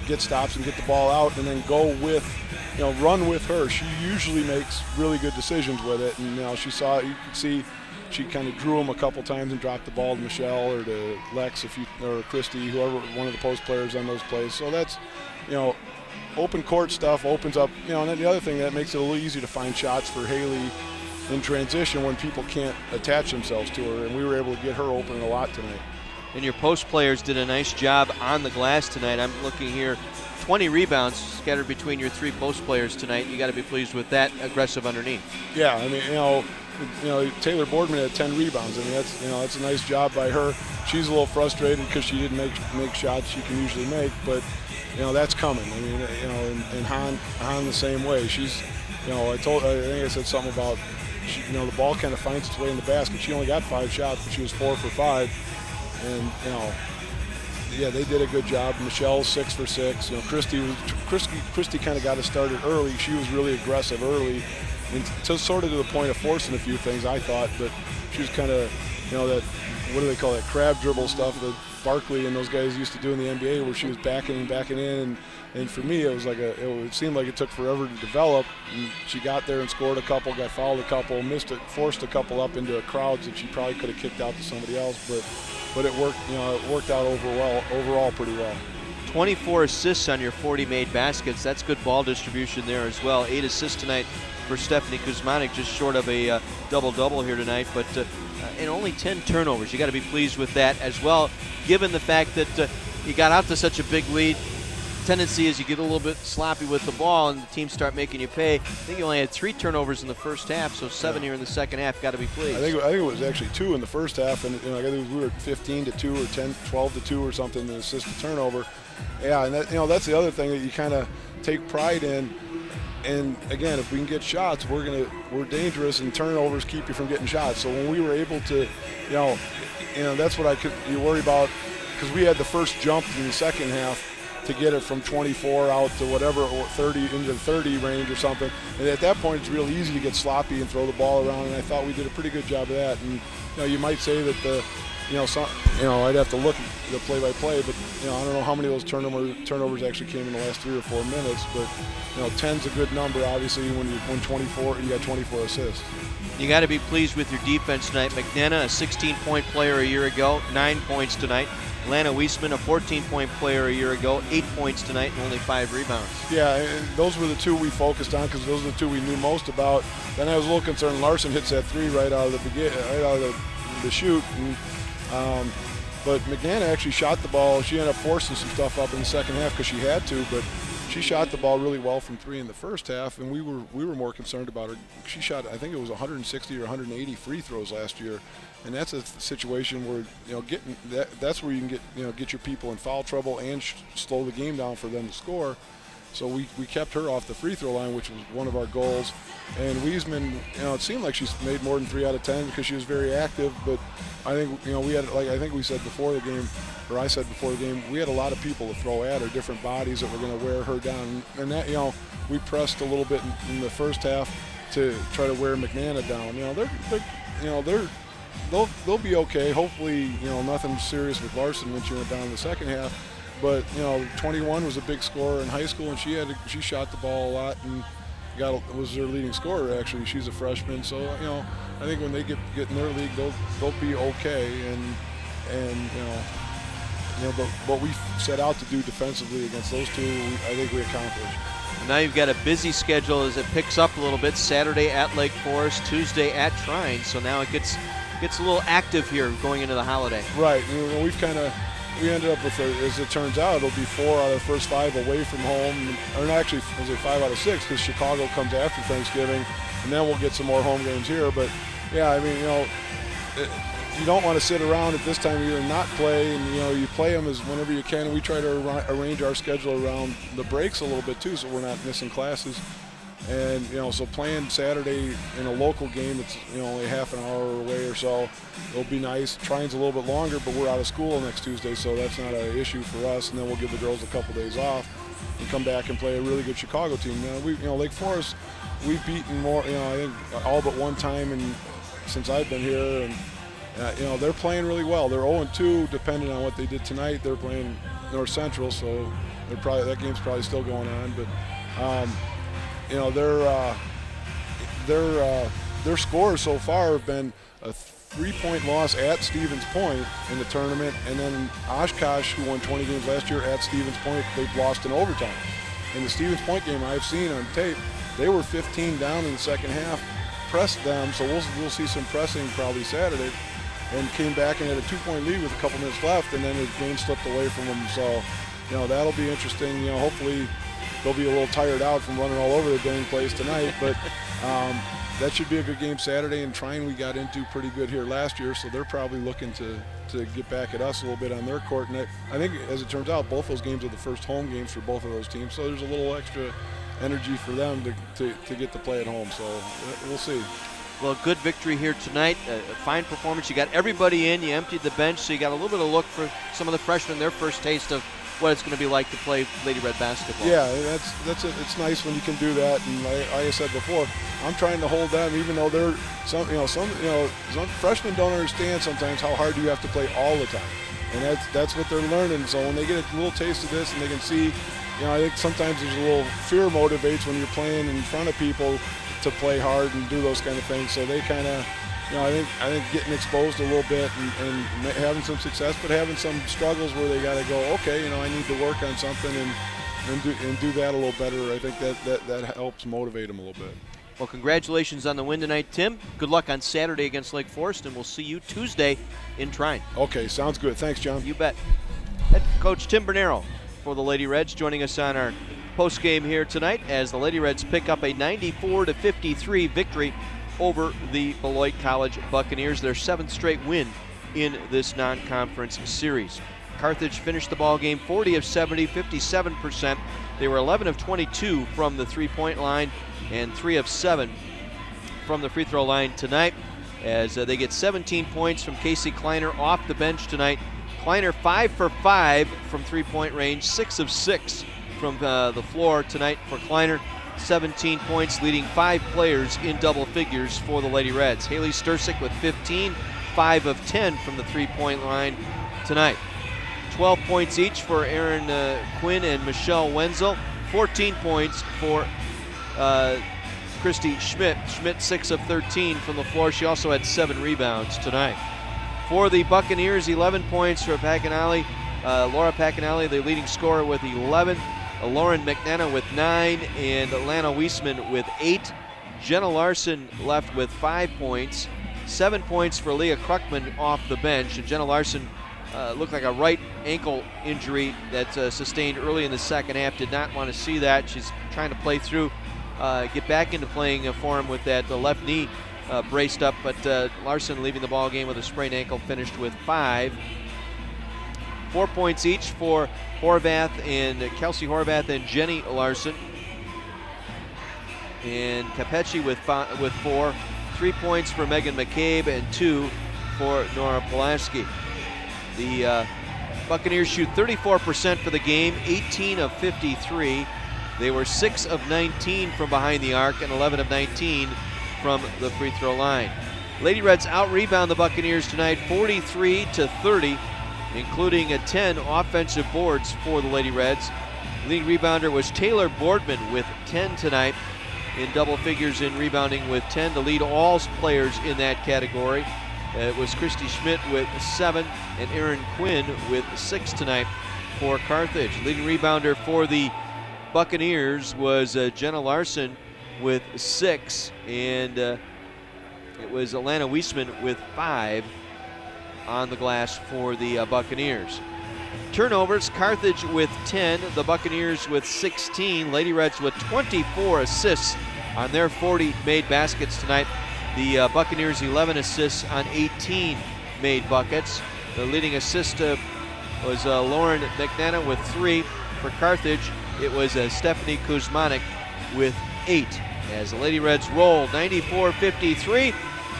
get stops and get the ball out, and then go with, run with her. She usually makes really good decisions with it, and you could see. She kind of drew them a couple times and dropped the ball to Michelle or to Lex or Christy, whoever, one of the post players on those plays. So that's, open court stuff opens up, and then the other thing that makes it a little easier to find shots for Haley in transition when people can't attach themselves to her, and we were able to get her open a lot tonight. And your post players did a nice job on the glass tonight. I'm looking here, 20 rebounds scattered between your 3 post players tonight. You got to be pleased with that, aggressive underneath. Yeah, I mean, Taylor Boardman had 10 rebounds. I mean, that's a nice job by her. Think a little frustrated because she didn't make shots she can usually make, but that's coming. I mean, and Han the same way. She's, I think I said something about, the ball kind of finds its way in the basket. She only got 5 shots, but she was 4 for 5, and yeah, they did a good job. Michelle's 6 for 6. Christy kind of got us started early. She was really aggressive early, and sort of to the point of forcing a few things, I thought. But she was kind of, that, what do they call that, crab dribble stuff that Barkley and those guys used to do in the NBA, where she was backing in. And for me, it was like it seemed like it took forever to develop. And she got there and scored a couple, got fouled a couple, forced a couple up into crowds that she probably could have kicked out to somebody else. But it worked, it worked out overall pretty well. 24 assists on your 40 made baskets. That's good ball distribution there as well. 8 assists tonight for Stephanie Kuzmanik, just short of a double-double here tonight, but and only 10 turnovers. You got to be pleased with that as well, given the fact that you got out to such a big lead. Tendency is you get a little bit sloppy with the ball and the teams start making you pay. I think you only had 3 turnovers in the first half, so 7 here in the second half. Got to be pleased. I think it was actually 2 in the first half, and I think we were 15-2 or 12-2 or something in assist to turnover. Yeah, and that, that's the other thing that you kind of take pride in. And again, if we can get shots, we're dangerous, and turnovers keep you from getting shots. So when we were able to, that's what you worry about, because we had the first jump in the second half to get it from 24 out to whatever, 30 into the 30 range or something. And at that point, it's real easy to get sloppy and throw the ball around. And I thought we did a pretty good job of that. And you might say that I'd have to look at the play-by-play, but I don't know how many of those turnovers actually came in the last 3 or 4 minutes. But 10's a good number, obviously, when you win 24 and you got 24 assists. You got to be pleased with your defense tonight. McNenna, a 16-point player a year ago, 9 points tonight. Lana Weisman, a 14-point player a year ago, 8 points tonight and only 5 rebounds. Yeah, and those were the 2 we focused on because those are the 2 we knew most about. Then I was a little concerned. Larson hits that 3 right out of the shoot. And, but McNanna actually shot the ball. She ended up forcing some stuff up in the second half because she had to, but she shot the ball really well from 3 in the first half, and we were more concerned about her. She shot, I think it was 160 or 180 free throws last year. And that's a situation where that's where you can get your people in foul trouble and slow the game down for them to score. So we kept her off the free throw line, which was one of our goals. And Wiesman, it seemed like she's made more than 3 out of 10 because she was very active. But I think, we had, like I think we said before the game, or I said before the game, we had a lot of people to throw at her, different bodies that were going to wear her down. And that, we pressed a little bit in the first half to try to wear McNana down. They'll be okay. Hopefully, nothing serious with Larson when she went down in the second half. But 21 was a big scorer in high school, and she shot the ball a lot and was their leading scorer actually. She's a freshman, so I think when they get in their league, they'll be okay. And but what we set out to do defensively against those two, I think we accomplished. Now you've got a busy schedule as it picks up a little bit. Saturday at Lake Forest, Tuesday at Trine. So now it gets a little active here going into the holiday. Right. We ended up with, as it turns out, it'll be 4 out of the first 5 away from home. Or actually, was it 5 out of 6 because Chicago comes after Thanksgiving, and then we'll get some more home games here. But yeah, you don't want to sit around at this time of year and not play, and you play them as whenever you can. We try to arrange our schedule around the breaks a little bit too, so we're not missing classes. And so playing Saturday in a local game that's only half an hour away or so, it'll be nice. Trine's a little bit longer, but we're out of school next Tuesday, so that's not an issue for us. And then we'll give the girls a couple days off and come back and play a really good Chicago team. Now Lake Forest, we've beaten more. I think all but one time since I've been here, and they're playing really well. They're 0-2, depending on what they did tonight. They're playing North Central, so that game's probably still going on. But their scores so far have been a 3-point loss at Stevens Point in the tournament, and then Oshkosh, who won 20 games last year at Stevens Point, they've lost in overtime. In the Stevens Point game I've seen on tape, they were 15 down in the second half, pressed them, so we'll see some pressing probably Saturday, and came back and had a 2-point lead with a couple minutes left, and then the game slipped away from them. So that'll be interesting. Hopefully they'll be a little tired out from running all over the dang place tonight, but that should be a good game Saturday. And Trine we got into pretty good here last year, so they're probably looking to get back at us a little bit on their court. And I think, as it turns out, both those games are the first home games for both of those teams, so there's a little extra energy for them to get to play at home. So we'll see. Well, good victory here tonight. A fine performance. You got everybody in. You emptied the bench, so you got a little bit of look for some of the freshmen, their first taste of what it's going to be like to play Lady Red basketball. Yeah, it's nice when you can do that. And like I said before, I'm trying to hold them, even though they're some freshmen don't understand sometimes how hard you have to play all the time, and that's what they're learning. So when they get a little taste of this and they can see, I think sometimes there's a little fear motivates when you're playing in front of people to play hard and do those kind of things. So they kind of, I think getting exposed a little bit and having some success, but having some struggles where they got to go, okay, I need to work on something and do that a little better. I think that helps motivate them a little bit. Well, congratulations on the win tonight, Tim. Good luck on Saturday against Lake Forest, and we'll see you Tuesday in Trine. Okay, sounds good. Thanks, John. You bet. Head coach Tim Bernero for the Lady Reds joining us on our post game here tonight as the Lady Reds pick up a 94-53 victory over the Beloit College Buccaneers, their 7th straight win in this non-conference series. Carthage finished the ball game 40 of 70, 57%. They were 11 of 22 from the three-point line and 3 of 7 from the free throw line tonight, as they get 17 points from Casey Kleiner off the bench tonight. Kleiner 5 for 5 from three-point range, 6 of 6 from the floor tonight for Kleiner. 17 points, leading 5 players in double figures for the Lady Reds. Haley Stursick with 15, 5 of 10 from the three-point line tonight. 12 points each for Aaron Quinn and Michelle Wenzel. 14 points for Christy Schmidt. Schmidt 6 of 13 from the floor. She also had 7 rebounds tonight. For the Buccaneers, 11 points for Pacanelli. Laura Pacanelli, the leading scorer, with 11. Lauren McNana with 9, and Lana Wiesman with 8. Jenna Larson left with 5 points. 7 points for Leah Kruckman off the bench. And Jenna Larson looked like a right ankle injury that sustained early in the second half. Did not want to see that. She's trying to play through, get back into playing form with that left knee braced up. But Larson leaving the ball game with a sprained ankle, finished with 5. 4 points each for Horvath and Kelsey Horvath and Jenny Larson. And Capetti with 4. 3 points for Megan McCabe and 2 for Nora Pulaski. The Buccaneers shoot 34% for the game, 18 of 53. They were 6 of 19 from behind the arc and 11 of 19 from the free throw line. Lady Reds out-rebound the Buccaneers tonight 43-30, including 10 offensive boards for the Lady Reds. Leading rebounder was Taylor Boardman with 10 tonight, in double figures in rebounding with 10 to lead all players in that category. It was Christy Schmidt with 7 and Erin Quinn with 6 tonight for Carthage. Leading rebounder for the Buccaneers was Jenna Larson with 6, and it was Alana Wiesman with 5 on the glass for the Buccaneers. Turnovers, Carthage with 10, the Buccaneers with 16, Lady Reds with 24 assists on their 40 made baskets tonight. The Buccaneers 11 assists on 18 made buckets. The leading assist was Lauren McNana with 3. For Carthage, it was Stephanie Kuzmanik with 8. As the Lady Reds roll 94-53,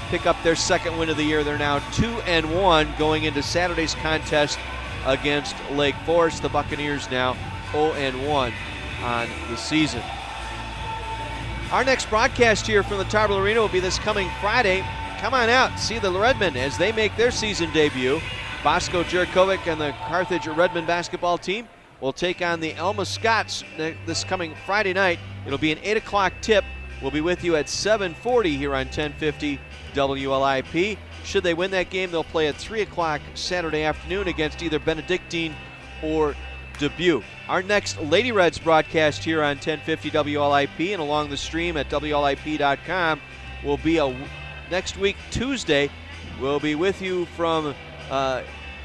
pick up their second win of the year. They're now 2-1 going into Saturday's contest against Lake Forest. The Buccaneers now 0-1 on the season. Our next broadcast here from the Tarble Arena will be this coming Friday. Come on out, see the Redmen as they make their season debut. Bosco Jurkovic and the Carthage Redmen basketball team will take on the Elma Scots this coming Friday night. It'll be an 8 o'clock tip. We'll be with you at 7:40 here on 1050 WLIP. Should they win that game, they'll play at 3 o'clock Saturday afternoon against either Benedictine or Dubuque. Our next Lady Reds broadcast here on 1050 WLIP and along the stream at WLIP.com will be next week, Tuesday. We'll be with you from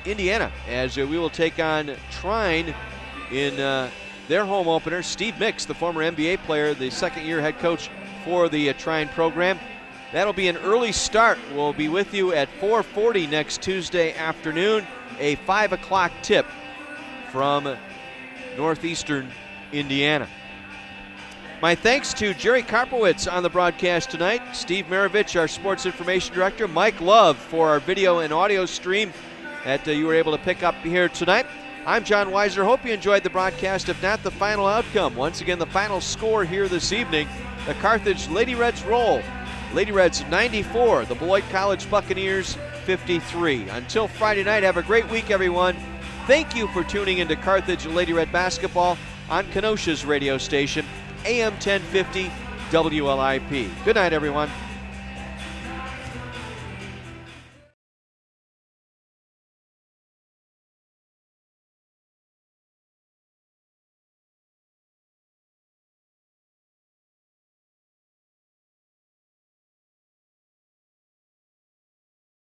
Indiana as we will take on Trine in their home opener. Steve Mix, the former NBA player, the second-year head coach for the Trine program. That'll be an early start. We'll be with you at 4:40 next Tuesday afternoon, a 5 o'clock tip from northeastern Indiana. My thanks to Jerry Karpowicz on the broadcast tonight, Steve Maravich, our sports information director, Mike Love for our video and audio stream that you were able to pick up here tonight. I'm John Weiser. Hope you enjoyed the broadcast. If not, the final outcome. Once again, the final score here this evening, the Carthage Lady Reds roll. Lady Reds 94, the Beloit College Buccaneers 53. Until Friday night, have a great week, everyone. Thank you for tuning into Carthage Lady Red basketball on Kenosha's radio station, AM 1050 WLIP. Good night, everyone.